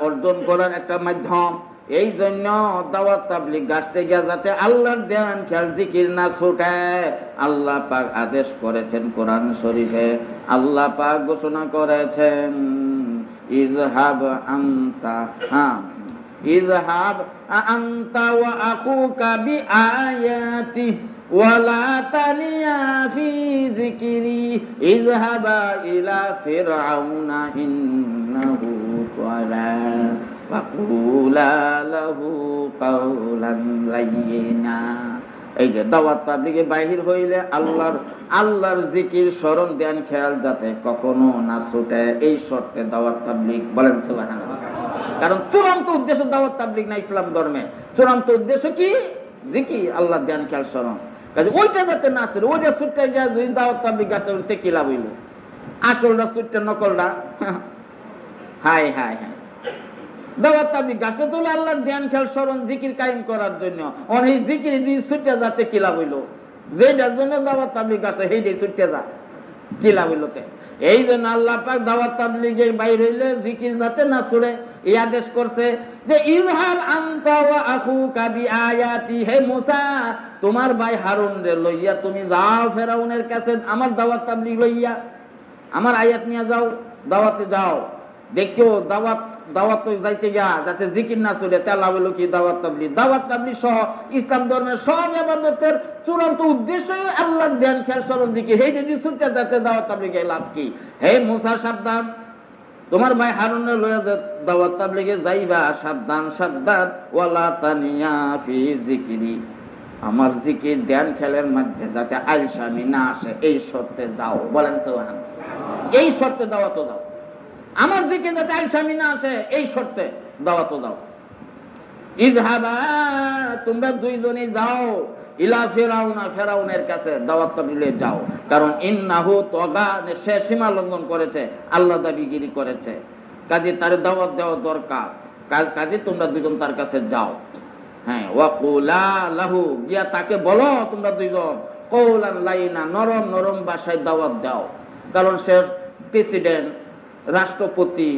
অর্জন করার একটা মাধ্যম। এই জন্য দাওয়াত তাবলীগ গাছতে গিয়া যাতে আল্লাহর ধ্যান খেয়াল জিকির না ছুটে, আল্লাহ পাক আদেশ করেছেন কোরআন শরীফে। আল্লাহ পাক ঘোষণা করেছেন ইযহাব আনতা, ইযহাব আনতা ওয়া আকুকা বিআয়াতি ওয়ালা তানিয়া ফি যিকরি ইযহাবা ইলা ফিরআউনা ইন্নাহু তাগা ফাকুলা লাহু কাওলান লাইয়িনা। এই যে দাওয়াত তাবলীগে বাহির হইলে আল্লাহর জিকির স্মরণ ধ্যান খেয়াল যাতে কখনো না ছুটে, এই শর্তে দাওয়াত তাবলীগ। বলেন সুবহানাল্লাহ। কারণ চূড়ান্ত উদ্দেশ্য দাওয়াত তাবলীগ না ইসলাম ধর্মে, চূড়ান্ত উদ্দেশ্য কি? জিকির, আল্লাহর ধ্যান খেয়াল স্মরণ। কাজে ওইটা যাতে না ছুটে, ওইটা ছুটতে গিয়ে যদি দাওয়াত তাবলীগ গাছতে উঠতে কি লাভ হইল? আসলটা ছুটতে নকলটা হায় হায় হায়। দাওয়াত তাবলীগ গাছতে তো আল্লাহর ধ্যান খেয়াল স্মরণ জিকির কায়েম করার জন্য, অনেক জিকির দিয়ে ছুটতে যাতে কি লাভ হইল? যেটার জন্য দাওয়াত তাবলীগ গাছতে সেইটাই ছুটতে যা, কি লাভ হইল? এই জন্য আল্লাহ পাক দাওয়াত তাবলীগের বাইরে হইলে জিকির যাতে না ছুটে এই আদেশ করছে যে ইযহাব আনতা ওয়া আখুকা বিআয়াতি, হে মুসা তোমার ভাই হারুন রে লইয়া তুমি যাও ফেরাউনের কাছে, আমার দাওয়াত তাবলীগ লইয়া আমার আয়াত নিয়ে যাও, দাওয়াতে যাও। দেখিও দাওয়াত যাইতে গিয়া যাতে জিকির না ছুটে, তা লাভ হলো কি? দাওয়াত তাবলীগ সহ ইসলাম ধর্মের সব ইবাদতের চূড়ান্ত উদ্দেশ্য আল্লাহর ধ্যান খেয়াল স্মরণ জিকির। হে যদি ছুটে যাতে দাওয়াত তাবলীগে লাভ কি? হে মুসা সাবধান, তোমার ভাই হারুনের লইয়া দাওয়াত তাবলীগে যাইবা, সাবধান সাবধান। ওয়ালা তানিয়া ফি যিকরি আমার জিকির ধ্যান খেলের মধ্যে যাতে আলসামি না আসে এই শর্তে দাও। বলেন সুবহান। এই শর্তে দাওয়াত দাও, আমার জিকির যাতে আলসামি না আসে এই শর্তে দাওয়াত দাও। ইযহাবা, তোমরা দুইজনই যাও, ইলা ফিরাউনা, ফিরাউনের কাছে দাওয়াত তাবলীগে যাও। কারণ ইন্নাহু তাগা, সে সীমা লঙ্ঘন করেছে, আল্লাহ দাবিগিরি করেছে, কাজে তার দাওয়াত দেওয়া দরকার। কাজে তোমরা দুজন তার কাছে যাও। হ্যাঁ, ওয়াকুলা লাহু, গিয়া তাকে বলো তোমরা দুইজন, কওলান লাইনা, নরম নরম ভাষায় দাওয়াত দাও। কারণ সে প্রেসিডেন্ট, রাষ্ট্রপতি,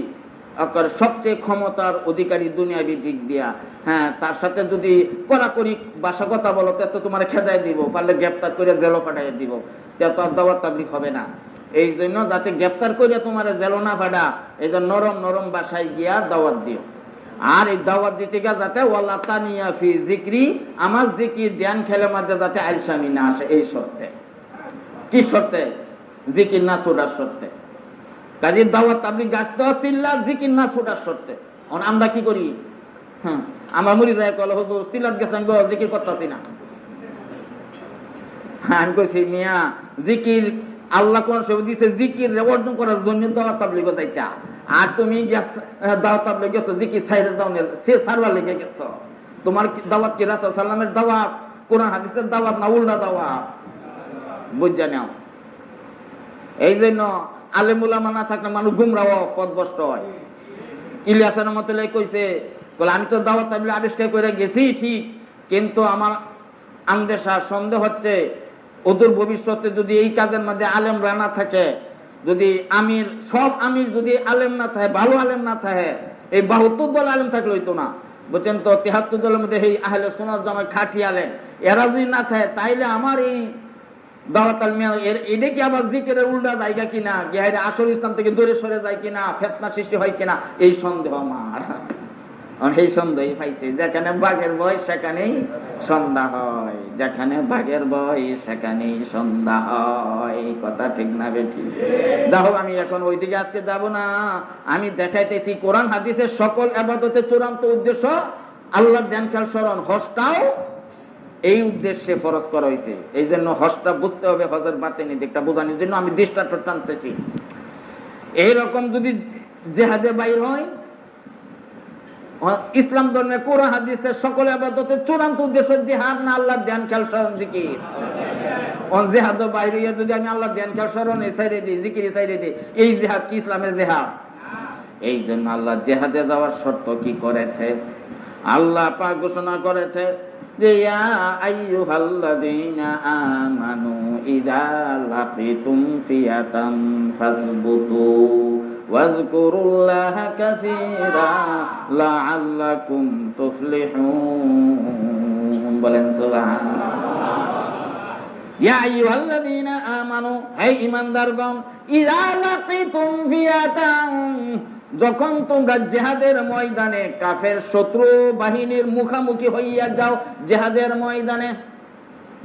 সবচেয়ে ক্ষমতার অধিকারী দুনিয়াবি দিক দিয়া। হ্যাঁ, তার সাথে যদি কড়াকড়ি ভাষা কথা বলো তো তোমার খেদাই দিব, পারলে গ্রেপ্তার করে জেলও পাঠাই দিব, তো আর দাওয়াত তাবলীগ হবে না। এই জন্য যাতে গ্রেপ্তার করে তোমার জেলও না পাঠা, এই জন্য নরম নরম ভাষায় গিয়া দাওয়াত দিও। আর এই দাওয়াত দিতে গিয়ে যাতে ওয়ালা তানিয়া ফি যিকরি, আমার জিকির ধ্যান খেলের মধ্যে যাতে আলসামি না আসে এই শর্তে। কি শর্তে? জিকির না ছোড়ার শর্তে। কাজে দাওয়াত তাবলীগ গাছতে চিল্লা জিকির না ছোড়ার শর্তে। আমরা কি করি? হ্যাঁ, আমার মুরিদরা কল হুজুর চিল্লাত গেছেন গো, জিকির করতেছি না। আমি কইছি মিয়া, জিকির আল্লাহ কোন সব দিছে জিকির অর্জন করার জন্য দাওয়াত তাবলীগ যাইতা। আর তুমি দাওয়াত তাবলীগ গেছো জিকির ছাইরে দাও না, সে সারবার লেগে গেছো। তোমার দাওয়াত কি রাসূল সাল্লামের দাওয়াত, কোরআন হাদিসের দাওয়াত না উল্টা দাওয়াত? বুঝা নাও। এই জন্য আলেম উলামা না থাকলে মানুষ গুমরাহ পথভ্রষ্ট হয়। ইলিয়াস রহমাতুল্লাহ কইছে, বলে আমি তো দাওয়াত তাবলীগ আবিষ্কার করে গেছি ঠিক, কিন্তু আমার আন্দেশা সন্দেহ হচ্ছে ওদের ভবিষ্যতে যদি এই কাজের মধ্যে আলেমরা না থাকে, যদি আমির সব আমির যদি আলেম না থাকে, ভালো আলেম না থাকে, এই 72 দল আলেম থাকলে হইতো না, বুঝছেন তো। 73 দলের মধ্যে এই আহলে সুন্নাত জামাত খাঁটি আলেম এরা যদি না থাকে, তাইলে আমার এই দাওয়াত এটা কি আবার জিকিরের উল্টা জায়গা কিনা, গিয়ে আসল ইসলাম থেকে দূরে সরে যায় কিনা, ফিতনা সৃষ্টি হয় কিনা, এই সন্দেহ আমার। এই সন্দেহ পাইছে, যেখানে বাঘের ভয় সেখানেই সন্ধ্যা হয়, যেখানে বাঘের ভয় সেখানেই সন্ধ্যা হয়। কথা ঠিক না বেঠি? যা হোক, আমি এখন ওইদিকে আজকে যাব না। আমি দেখাইতেছি কোরআন হাদিসের সকল ইবাদতের চূড়ান্ত উদ্দেশ্য আল্লাহর ধ্যান খেয়াল স্মরণ। হজটাও এই উদ্দেশ্যে ফরজ করা হয়েছে। এই জন্য হজটা বুঝতে হবে, হজের বাতিনি দিকটা বোঝানোর জন্য আমি দৃষ্টান্ত টানতেছি। এইরকম যদি জেহাদে বাইর হয়, ইসলাম ধর্মে কোরআন হাদিসের সকল ইবাদতের চূড়ান্ত উদ্দেশ্য জিহাদ না আল্লাহর ধ্যান খেয়াল স্মরণ জিকির। জিহাদ বাইরে যদি আমি আল্লাহর ধ্যান খেয়াল স্মরণ এই সাইডে দিই, জিকির সাইডে দিই, এই জিহাদ কি ইসলামের জিহাদ? এই জন্য আল্লাহ জিহাদে যাওয়ার শর্ত কি করেছে? আল্লাহ পাক ঘোষণা করেছে যে ইয়া আইয়ুহাল্লাযীনা আমানু ইযা লাকিতুম ফিয়াতাম ফাসবুতু ওয়াজকুরুল্লাহা কাসীরা লাআল্লাকুম তুফলিহুন। বলেন সুবহানাল্লাহ। ইয়া আইয়ুহাল্লাযীনা আমানু, হে ঈমানদারগণ, ইযা লাকিতুম ফিয়াতাম, যখন তোমরা জিহাদের ময়দানে কাফের শত্রু বাহিনীর মুখোমুখি হইয়া যাও, জিহাদের ময়দানে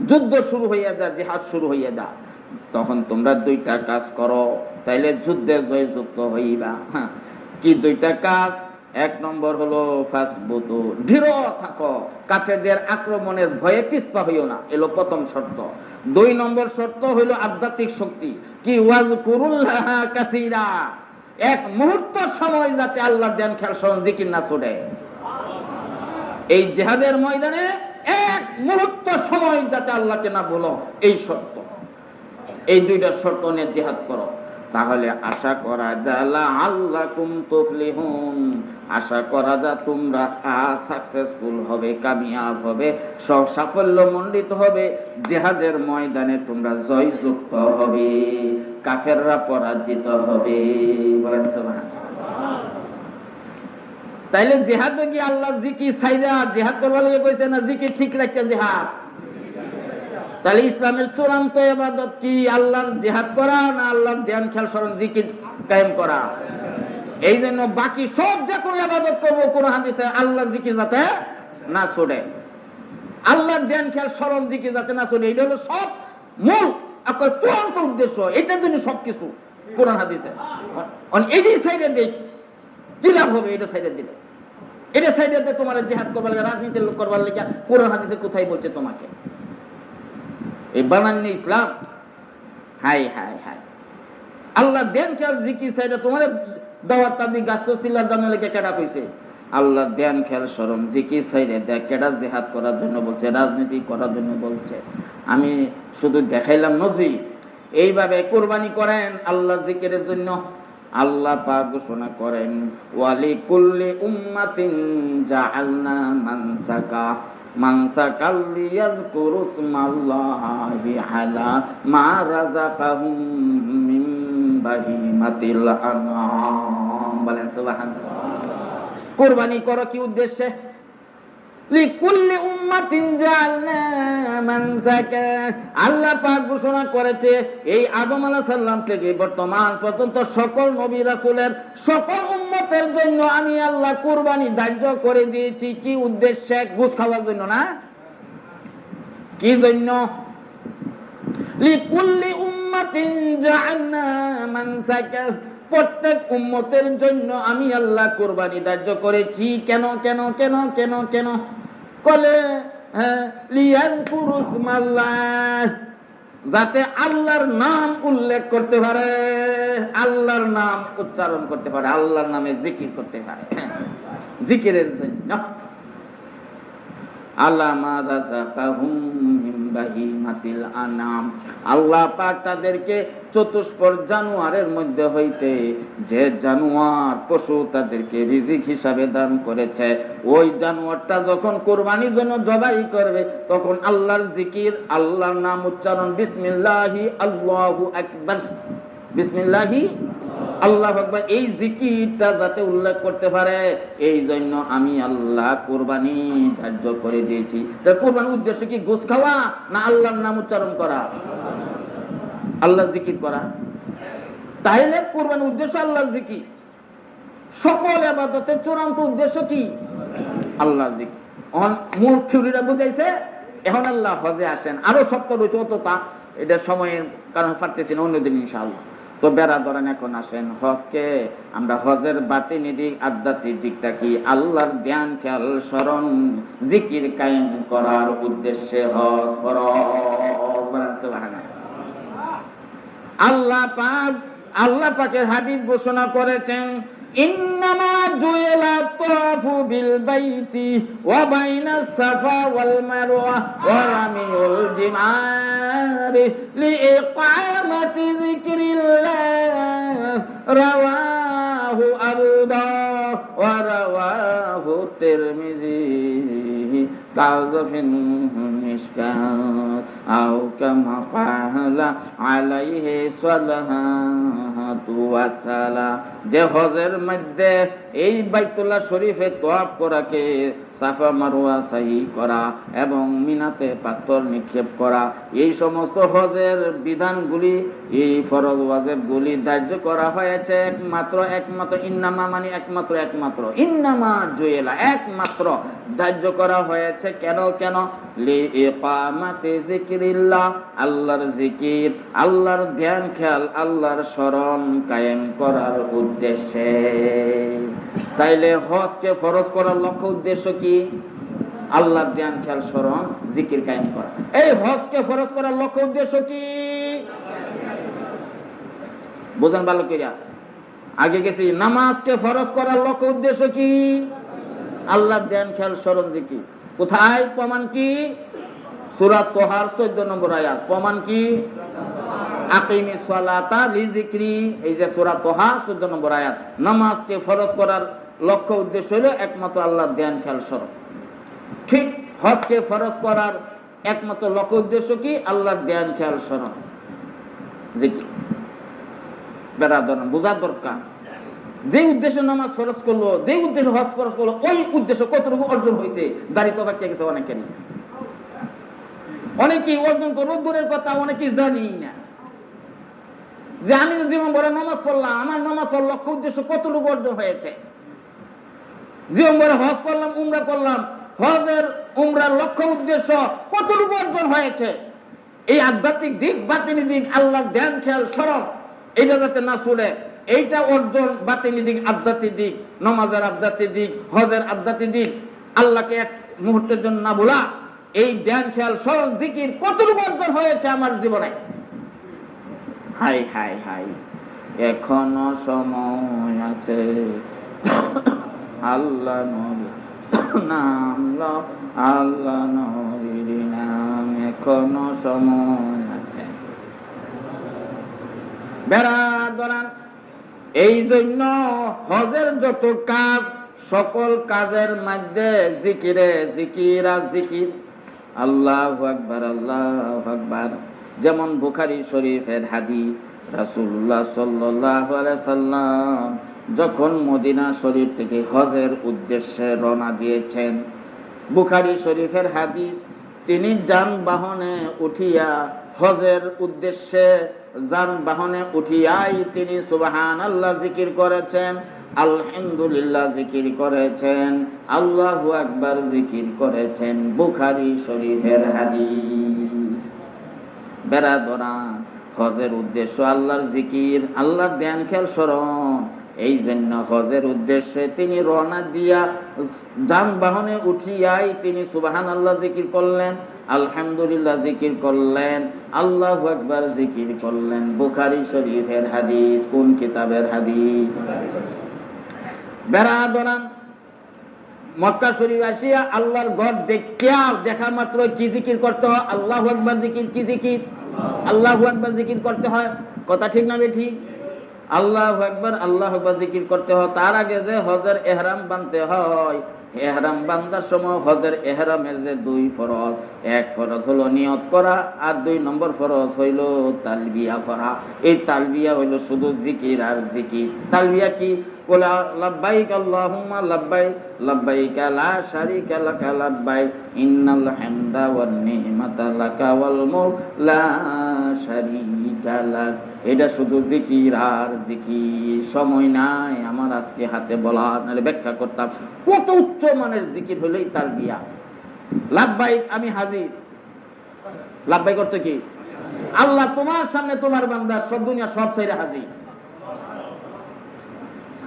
যুদ্ধ শুরু হইয়া যায়, জিহাদ শুরু হইয়া যায়, তখন তোমরা দুইটা কাজ করো, তাইলে যুদ্ধে জয়যুক্ত হইবা। কি দুইটা কাজ? এক নম্বর হলো ফাসবুতু, দৃঢ় থাকো, কাফেরদের আক্রমণের ভয়ে পিছপা হইও না, এলো প্রথম শর্ত। 2 নম্বর শর্ত হইল আধ্যাত্মিক শক্তি। কি? ওয়াজকুরুল্লাহা কাসীরা, এক মুহূর্ত সময় যাতে আল্লাহর ধ্যান খেয়াল স্মরণ জিকির না ছুটে। এই জিহাদের ময়দানে এক মুহূর্ত সময় যাতে আল্লাহকে না বলো, এই শর্ত। এই দুইটা শর্ত নিয়ে জিহাদ করো, তাহলে আশা করা যায় লাআল্লাকুম তুফলিহুন, আশা করা যায় তোমরা সাকসেসফুল হবে, কামিয়াব হবে, সাফল্যমণ্ডিত হবে, জিহাদের ময়দানে তোমরা জয়যুক্ত হবে, কাফেররা পরাজিত হবে। বলেন সুবহানাল্লাহ। তাইলে জিহাদে কি আল্লাহর জিকির ছাইরা জিহাদ করবার লাগে কইছে না জিকির ঠিক রাখতে জিহাদ? তাহলে ইসলামের চূড়ান্ত ইবাদত কি? আল্লাহর জিহাদ করা না আল্লাহর ধ্যান খেয়াল স্মরণ জিকির কায়েম করা? এই জন্য বাকি সব যে কোনো ইবাদত করবো কোরআন হাদিসে আল্লাহর জিকির যাতে না ছুটে, আল্লাহর ধ্যান খেয়াল স্মরণ জিকির যাতে না ছুটে, এটা হলো সব মূল চূড়ান্ত উদ্দেশ্য। এটার জন্য সবকিছু কোরআন হাদিসে। এই যে সাইডে দেখ কি লাভ হবে? এটা সাইডে দিলে এটা সাইডে তোমার জিহাদ করবার লাগে, রাজনীতি করবার লাগে কোরআন হাদিসে কোথায় বলছে তোমাকে? এই বানাননি ইসলাম। হাই হাই হাই, আল্লাহ দেন খেয়াল জিকির সাইডে তোমার দাওয়াত তাবলীগ গাছ সিলার জানা লেগে কেডা কইছে? আল্লাহ দেন খেয়াল স্মরণ জিকির সাইডে দেখ কেডা জিহাদ করার জন্য বলছে, রাজনীতি করার জন্য বলছে। আমি শুধু দেখাইলাম নজির। এইভাবে কুরবানি করেন আল্লাহ জিকিরের জন্য। আল্লাহ পাক ঘোষণা করেন ওয়ালি কুল্লি উম্মাতিন জাআলনা মানসাকাল লিয়াযকুরু ইসমাল্লাহি আলা মা রাযাকাহুম মিন বাহিমাতিল আনআম। বলেন সুবহানাল্লাহ। কুরবানি করো কি উদ্দেশ্যে? লিকুল্লি উম্মাতিন জাআলনা মানসাকা। আল্লাহ পাক ঘোষণা করেছে এই আদম আলাইহিস সালাম থেকে বর্তমান পর্যন্ত সকল নবী রাসূলের সকল উম্মতের জন্য আমি আল্লাহ কুরবানি ধার্য করে দিয়েছি। কি উদ্দেশ্যে? ঘুষ খাওয়ার জন্য না? কি জন্য? লিকুল্লি উম্মাতিন জাআলনা মানসাকা। প্রত্যেক উম্মতের জন্য আমি আল্লাহ কুরবানি ধার্য করেছি। কেন কেন কেন কেন কেন? কলে লিয়াযকুরু ইসমাল্লাহ, যাতে আল্লাহর নাম উল্লেখ করতে পারে, আল্লাহর নাম উচ্চারণ করতে পারে, আল্লাহর নামে জিকির করতে পারে। জিকিরের জন্য আল্লাহ পাক তাদেরকে চতুষ্পদ জানোয়ারের মধ্যে হইতে যে জানোয়ার পশু তাদেরকে রিজিক হিসাবে দান করেছে, ওই জানোয়ারটা যখন কুরবানির জন্য জবাই করবে তখন আল্লাহর জিকির, আল্লাহর নাম উচ্চারণ, বিসমিল্লাহি আল্লাহু আকবার, বিসমিল্লাহি আল্লাহু আকবার, এই জিকিরটা যাতে উল্লেখ করতে পারে এই জন্য আমি আল্লাহ কুরবানি ধার্য করে দিয়েছি। তাই কুরবানির উদ্দেশ্য কি গোশত খাওয়া না আল্লাহর নাম উচ্চারণ করা, আল্লাহ জিকির করা? তাহলে কুরবানির উদ্দেশ্য আল্লাহর জিকির। সকল ইবাদতের চূড়ান্ত উদ্দেশ্য কি? আল্লাহর জিকির। মূল থিওরিটা বুঝাইছে। এখন আল্লাহ হজে আসেন, আরো শক্ত রয়েছে, অত তা এটা সময়ের কারণে পারতেছি না, অন্যদিন ইনশাআল্লাহ। তো বেড়া ধরেন এখন আসেন হজকে আমরা হজের বাতিনি দিক আধ্যাত্মিক দিকটা কি? আল্লাহর ধ্যান খেয়াল স্মরণ জিকির কায়েম করার উদ্দেশ্যে হজ করো। আল্লাহ পাকের হাবিব ঘোষণা করেছেন ইন্নামা জুইলা তাওয়াফু বিল বাইতি ওয়া বাইনাস সাফা ওয়াল মারওয়া ওয়া রামিউল জিমার লিইকামাতি যিকরিল্লাহ। রাওয়াহু আবু দাউদ ওয়া রাওয়াহু তিরমিজি কাযফিন মিশকাত আও কামা ক্বালা আলাইহি সাল্লাতু ওয়া সালাম। যে হজের মধ্যে এই বাইতুল্লাহ শরীফে তওয়াফ করাকে, সাফা মারওয়া সাই করা এবং মিনাতে পাথর নিক্ষেপ করা, এই সমস্ত হজের বিধানগুলি, এই ফরজ ওয়াজিবগুলি ধার্য করা হয়েছে একমাত্র ইন্নামা মানে একমাত্র ইন্নামা জুয়েলা, একমাত্র ধার্য করা হয়েছে। কেন কেন? লিইকামাতি যিকরিল্লাহ, আল্লাহর জিকির, আল্লাহর ধ্যান খেয়াল, আল্লাহর স্মরণ কায়েম করার উদ্দেশ্যে। তাইলে হজকে ফরজ করার লক্ষ্য উদ্দেশ্য কি? আল্লাহর ধ্যান খেয়াল স্মরণ জিকির কায়েম করা। এই হজকে ফরজ করার লক্ষ্য উদ্দেশ্য কি? বুঝেন ভালো কইরা। আগে গেছি নামাজকে ফরজ করার লক্ষ্য উদ্দেশ্য কি? আল্লাহর ধ্যান খেয়াল স্মরণ জিকির। কোথায়? প্রমাণ কি? সূরা তোহার 14 নম্বর আয়াত। প্রমাণ কি? আকিমিস সালাতা লিযিকরি, এই যে সূরা তোহা 14 নম্বর আয়াত। নামাজকে ফরজ করার লক্ষ্য উদ্দেশ্য হলো একমাত্র আল্লাহর ধ্যান খেয়াল স্মরণ। ঠিক হজকে ফরজ করার একমাত্র লক্ষ্য উদ্দেশ্য কি? আল্লাহর ধ্যান খেয়াল স্মরণ জিকির। বেরাদর বুঝা দরকার। যে উদ্দেশ্যে নামাজ ফরজ করলো, যে উদ্দেশ্যে হজ ফরজ করলো, ওই উদ্দেশ্য কতটুকু অর্জন হয়েছে দাঁড়িয়ে তো বাকি গেছে অনেকেরই। অনেকেই অর্জন করবো দূরের কথা, অনেকেই জানি না যে আমি জীবন ভরে নামাজ পড়লাম, আমার নামাজ পড়ার লক্ষ্য উদ্দেশ্য কতটুকু অর্জন হয়েছে। জীবন ভরে হজ করলাম, উমরা করলাম, হজের উমরার লক্ষ্য উদ্দেশ্য কতটুকু অর্জন হয়েছে। এই আধ্যাত্মিক দিক, বাতিনি দিক, আল্লাহর ধ্যান খেয়াল স্মরণ, এইটা যাতে না চলে, এইটা অর্জন বাতিনি দিক, আধ্যাত্মিক দিক, নামাজের আধ্যাত্মিক দিক, হজের আধ্যাত্মিক দিক, আল্লাহকে এক মুহূর্তের জন্য না ভোলা, এই ধ্যান খেয়াল স্মরণ জিকির কতটুকু অর্জন হয়েছে আমার জীবনে। হাই হাই হাই, এখনো সময় আছে, আল্লাহ নবী নাম লো, আল্লাহ নবীর নাম, এখনো সময় আছে। বেড়াদরান, এই জন্য হজের যত কাজ, সকল কাজের মধ্যে জিকিরে জিকির আর জিকির, আল্লাহু আকবার আল্লাহু আকবার। যেমন বুখারী শরীফের হাদিস, রাসূলুল্লাহ সাল্লাল্লাহু আলাইহি সাল্লাম যখন মদিনা শরীফ থেকে হজের উদ্দেশ্যে রওনা দিয়েছেন, বুখারী শরীফের হাদিস, তিনি যানবাহনে উঠিয়া হজের উদ্দেশ্যে যানবাহনে উঠিয়াই তিনি সুবহানাল্লাহ জিকির করেছেন, আলহামদুলিল্লাহ জিকির করেছেন, আল্লাহু আকবার জিকির করেছেন। বুখারী শরীফের হাদিস। বেরাদরান, হজের উদ্দেশ্য আল্লাহর জিকির, আল্লাহর ধ্যান খেয়াল স্মরণ। এই জন্য হজের উদ্দেশ্যে তিনি রওনা দিয়া যানবাহনে উঠিয়াই তিনি সুবহানাল্লাহ জিকির করলেন, আলহামদুলিল্লাহ জিকির করলেন, আল্লাহু আকবার জিকির করলেন। বুখারী শরীফের হাদিস। কোন কিতাবের হাদিস? বেরাদরান, মক্কা শরীফ আসিয়া আল্লাহর ঘর দেখা মাত্র কি জিকির করতে হয়? আল্লাহু আকবার জিকির। কি জিকির? আল্লাহু আকবার জিকির করতে হয়। কথা ঠিক না ঠিক? আল্লাহু আকবার জিকির করতে হয়। তার আগে যে হজের ইহরাম বাঁধতে হয়, ইহরাম বান্ধার সময় হজের ইহরামের যে দুই ফরজ, এক ফরজ হলো নিয়ত করা, আর 2 নম্বর ফরজ হইল তালবিয়া করা। এই তালবিয়া হইল শুধু জিকির আর জিকির। তালবিয়া কি? কোলা লাব্বাইক আল্লাহুম্মা লাব্বাইক, লাব্বাইক লা শারীকা লাকা লাব্বাইক, ইন্নাল হামদা ওয়ান নি'মাতা লাকা ওয়াল মুলক লা শারীকা লাক। এটা শুধু জিকির আর জিকির। সময় নাই আমার আজকে হাতে বলা, নাহলে ব্যাখ্যা করতাম। কত উচ্চ মানের জিকির হইলেই তালবিয়া। লাব্বাইক, আমি হাজির। লাব্বাইক অর্থ কি? আল্লাহ তোমার সামনে তোমার বান্দা সব দুনিয়া সব ছেড়ে হাজির।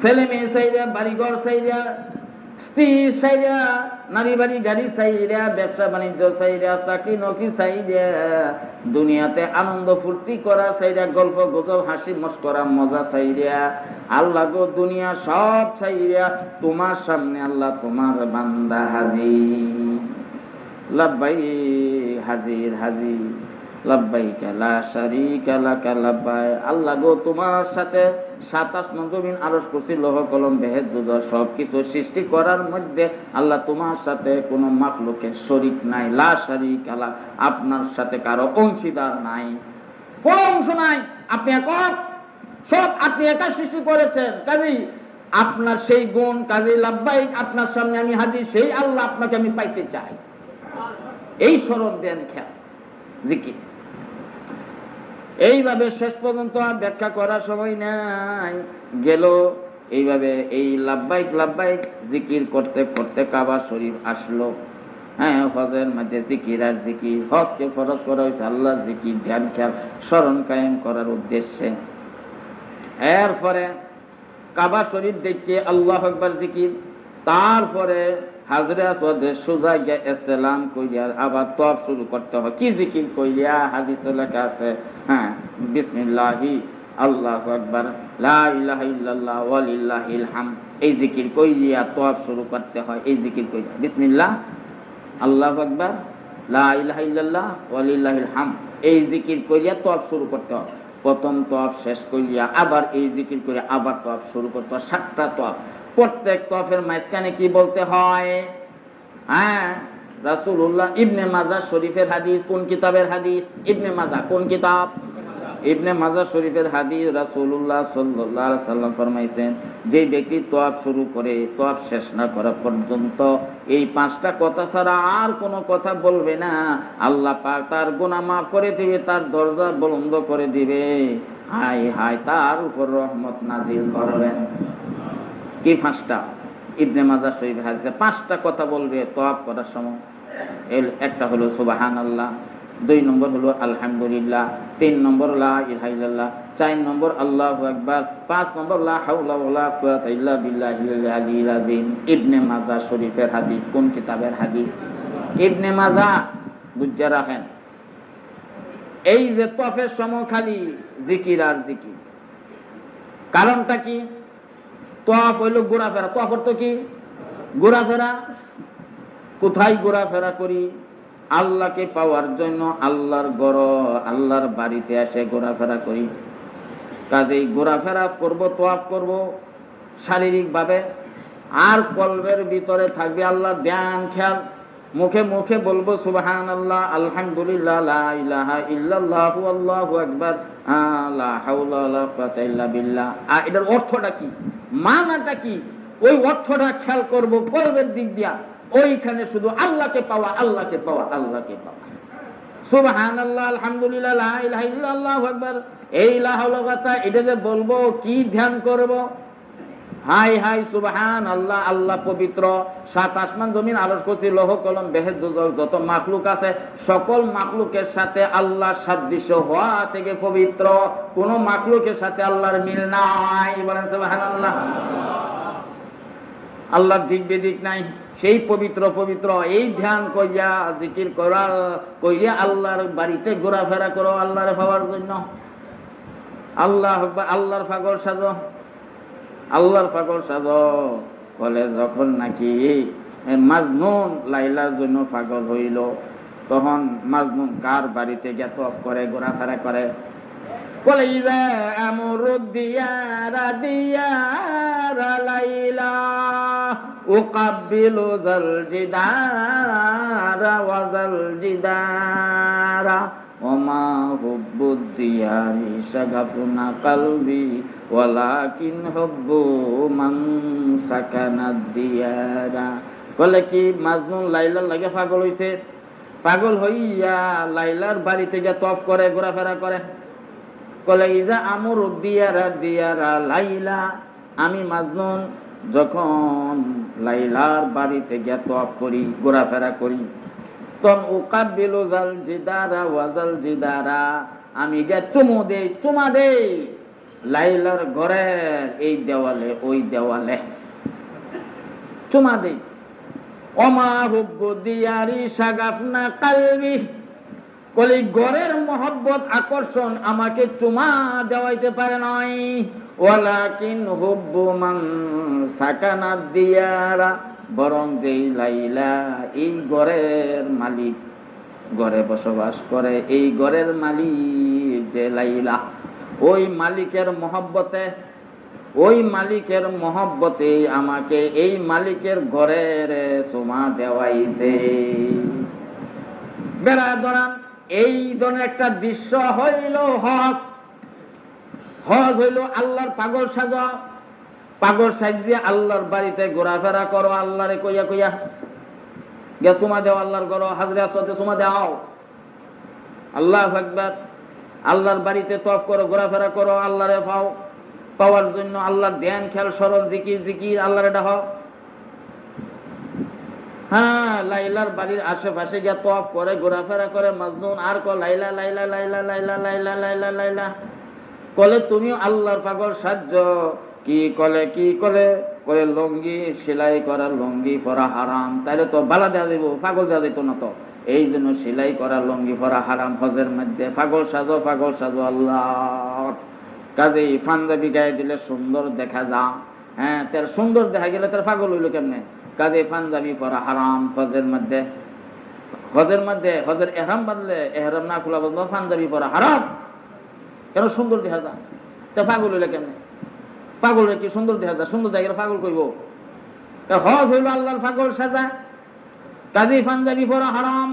ছেলে মেয়ে চাইরা, বাড়িঘর চাইরা, স্ত্রী চাইরা, নারী বাড়ি গাড়ি চাইরা, ব্যবসা বাণিজ্য চাইরা, চাকরি নকরি চাইরা, দুনিয়াতে আনন্দ ফুর্তি করা চাইরা, গল্প গুজব হাসি মস্করা মজা চাইরা, আল্লাহ গো দুনিয়া সব চাইরা তোমার সামনে আল্লাহ তোমার বান্দা হাজির। লাব্বাইক, হাজির হাজির। লাব্বাইক লা শারীকা লাকা লাব্বাইক। আল্লাহ গো তোমার সাথে 7 আসমান জমিন আরশ কুরসি লৌহ কলম বেহেশত দুজখ সবকিছু সৃষ্টি করার মধ্যে আল্লাহ তোমার সাথে কোনো মাখলুকের শরীক নাই। লা শারীকা লাক, আপনার সাথে কারো অংশীদার নাই, কোনো অংশ নাই। আপনি একক, সব আপনি একা সৃষ্টি করেছেন। কাজেই আপনার সেই গুণ, কাজেই লাব্বাইক, আপনার সামনে আমি হাজির, সেই আল্লাহ আপনাকে আমি পাইতে চাই। এই স্মরণ দেন খেয়াল জিকির। এইভাবে শেষ পর্যন্ত আর ব্যাখ্যা করার সময় নাই, গেল এইভাবে এই লাব্বাইক লাব্বাইক জিকির করতে করতে কাবা শরীফ আসলো। হ্যাঁ, হজের মধ্যে জিকির আর জিকির। হজকে ফরজ করা হয়েছে আল্লাহ জিকির ধ্যান খেয়াল স্মরণ কায়েম করার উদ্দেশ্যে। এরপরে কাবা শরীফ দেখে আল্লাহু আকবার জিকির, তারপরে হাজরে আসওয়াদে সোজা গিয়ে ইসলাম কইরা আবার তওয়াফ শুরু করতে হয়। কি জিকির কইরা? হাদিসে লেখা আছে, হ্যাঁ, বিসমিল্লাহি আল্লাহু আকবার, লা ইলাহা ইল্লাল্লাহ ওয়ালিল্লাহিল হামদ। এই জিকির কইরা তওয়াফ শুরু করতে হয়। এই জিকির কইরা বিসমিল্লাহ, আল্লাহু আকবার, লা ইলাহা ইল্লাল্লাহ ওয়ালিল্লাহিল হামদ। এই জিকির কইরা তওয়াফ শুরু করতে হয়। প্রথম তওয়াফ শেষ কইরা আবার এই জিকির করে আবার তওয়াফ শুরু করতে হয়। 7টা তওয়াফ। প্রত্যেক তওয়াফের মাঝখানে কি বলতে হয়? হ্যাঁ, রাসূলুল্লাহ ইবনে মাজাহ শরীফের হাদিস। কোন কিতাবের হাদিস? ইবনে মাজাহ। কোন কিতাব? ইবনে মাজাহ শরীফের হাদিস। রাসূলুল্লাহ সাল্লাল্লাহু আলাইহি সাল্লাম ফরমাইছেন, যে ব্যক্তি তওয়াফ শুরু করে তওয়াফ শেষ না করা পর্যন্ত এই 5টা কথা ছাড়া আর কোনো কথা বলবে না, আল্লাহ পাক তার গুনাহ মাফ করে দিবে, তার দরজা বুলন্দ করে দিবে, হায় হায় তার উপর রহমত নাজিল করবেন। কি 5টা? ইবনে মাজাহ শরীফ হাদিসে 5টা কথা বলবে তওয়াফ করার সময়। একটা হলো সুবহানাল্লাহ, 2 নম্বর হলো আলহামদুলিল্লাহ, 3 নম্বর লা ইলাহা ইল্লাল্লাহ, 4 নম্বর আল্লাহু আকবার, 5 নম্বর লা হাওলা ওয়ালা কুওয়াতা ইল্লা বিল্লাহিল আলিয়্যিল আযীম। ইবনে মাজাহ শরীফের হাদিস। কোন কিতাবের হাদিস? ইবনে মাজাহ। বুঝে রাখেন, এই যে তফের সময় খালি জিকির আর জিকির। কারণটা কি? তফ হইল ঘোরাফেরা। তফ অর্থ কি? ঘোরাফেরা। কোথায় ঘোরাফেরা করি? আল্লাহকে পাওয়ার জন্য আল্লাহর ঘর, আল্লাহর বাড়িতে এসে ঘোরাফেরা করি। কাজেই ঘোরাফেরা করব, তওয়াফ করব শারীরিক ভাবে, আর কলবের ভিতরে থাকবে আল্লাহর ধ্যান খেয়াল। মুখে মুখে বলবো সুবহানাল্লাহ, আলহামদুলিল্লাহ, লা ইলাহা ইল্লাল্লাহু আল্লাহু আকবার, লা হাওলা ওয়ালা কুওয়াতা ইল্লা বিল্লাহ। আর এটার অর্থটা কি, মানাটা কি, ওই অর্থটা খেয়াল করব কলবের দিক দিয়া। ওইখানে শুধু আল্লাহকে পাওয়া, আল্লাহকে পাওয়া, আল্লাহকে পাওয়া। সুবহানাল্লাহ, আলহামদুলিল্লাহ, লা ইলাহা ইল্লাল্লাহু আকবার, এই লা হাওলা কথা এটা যে বলবো, কি ধ্যান করব? হাই হাই সুবহানাল্লাহ, আল্লাহ পবিত্র। 7 আসমান জমিন আরশ কুরসি লৌহ কলম বেহেশত দোজখ যত মাখলুক আছে, সকল মাখলুকের সাথে আল্লাহ সাদৃশ্য হওয়া থেকে পবিত্র। কোন মাখলুকের সাথে আল্লাহর মিল নাই। বলেন সুবহানাল্লাহ। আল্লাহর দিক বেদিক নাই, সেই পবিত্র পবিত্র। এই ধ্যান কইয়া জিকির করা কইয়া আল্লাহর বাড়িতে ঘোরাফেরা করো আল্লাহর পাওয়ার জন্য। আল্লাহ আল্লাহর পাগল সাজো, আল্লাহর পাগল সাজো। বলে যখন নাকি মাজনুন লাইলার জন্য পাগল হইল, তখন মাজনুন কার বাড়িতে গিয়ে তওয়াফ করে, ঘোরাফেরা করে? বলে ইযা আমরুদ্দিয়ারা দিয়ারা লাইলা উকাব্বিলু যাল জিদারা ওয়া যাল জিদারা ওমা হুব্বুদ দিয়ারি শাগাফুনা কলবি ওয়ালাকিন হুব্বু মান সাকানাদ দিয়ারা। বলে কি মাজনুন লাইলার লাগে পাগল হইছে, পাগল হইয়া লাইলার বাড়িতে গিয়ে তওয়াফ করে, ঘোরাফেরা করে। বলে ইজা আমরুদ্দিয়ারা দিয়ারা লাইলা, আমি মাজনুন যখন লাইলার বাড়িতে গিয়ে তওয়াফ করি, ঘোরাফেরা করি, তখন উকাব্বিলু যাল জিদারা ওয়া যাল জিদারা, আমি গিয়ে চুমু দেই, চুমা দেই লাইলার ঘরের এই দেওয়ালে ওই দেওয়ালে, চুমা দেই। ওমা হুব্বু দিয়ারি শাগাফনা কলবি, কলি ঘরের মহব্বত আকর্ষণ আমাকে চুমা দেওয়াইতে পারে নাই। ওয়ালাকিন হুব্বু মান সাকানাদ দিয়ারা, বরং যেই লাইলা এই ঘরের মালিক, ঘরে বসবাস করে, এই ঘরের মালিক যে লাইলা, ওই মালিকের মহব্বতে, ওই মালিকের মহব্বতে আমাকে এই মালিকের ঘরের চুমা দেওয়াইছে। বেড়াদরান, এই ধরনের একটা দৃশ্য হইল হজ। হজ হইল আল্লাহর পাগল সাজা, পাগল সাজিয়ে আল্লাহর বাড়িতে ঘোরাফেরা করো, আল্লাহরে কইয়া কইয়া গে চুমা দেও, আল্লাহর ঘর হাজরে আসতে চুমা দাও, আল্লাহু আকবার। আল্লাহর বাড়িতে তওয়াফ করো, ঘোরাফেরা করো, আল্লাহরে পাও, পাওয়ার জন্য আল্লাহর ধ্যান খেয়াল স্মরণ জিকির জিকির আল্লাহরে ডাকো। হ্যাঁ, লাইলার বাড়ির আশেপাশে গিয়ে তওয়াফ করে, ঘোরাফেরা করে মাজনুন, আর ক লাইলা লাইলা লাইলা লাইলা লাইলা লাইলা লাইলা। কলে তুমিও আল্লাহর পাগল সাজ্য। কি কলে, কি কলে? কলে লঙ্গি সেলাই করা, লঙ্গি পরা হারাম। তাইলে তো বালা দেওয়া যাইব, পাগল দেওয়া যেত না তো। এই জন্য সেলাই করা লঙ্গি পরা হারাম হজের মধ্যে। পাগল সাজো, পাগল সাজো আল্লাহ। কাজেই পাঞ্জাবি গায়ে দিলে সুন্দর দেখা যা, হ্যাঁ, তার সুন্দর দেখা গেলে তার পাগল হইল কেমনে? কাজে পাঞ্জাবি পরা হারাম হজের মধ্যে। হজের মধ্যে হজের এহরাম বাঁধলে, এহরাম না খোলা বাঁধলে পাঞ্জাবি পরা হারাম। কেন? সুন্দর দেখা যা। তা পাগল হইলে কেমনে? পাগল কি সুন্দর দেখা যায়? সুন্দর দেখা পাগল কইব? হজ হইল আল্লাহর পাগল সাজা। কাজী পাঞ্জাবি পরা হারাম,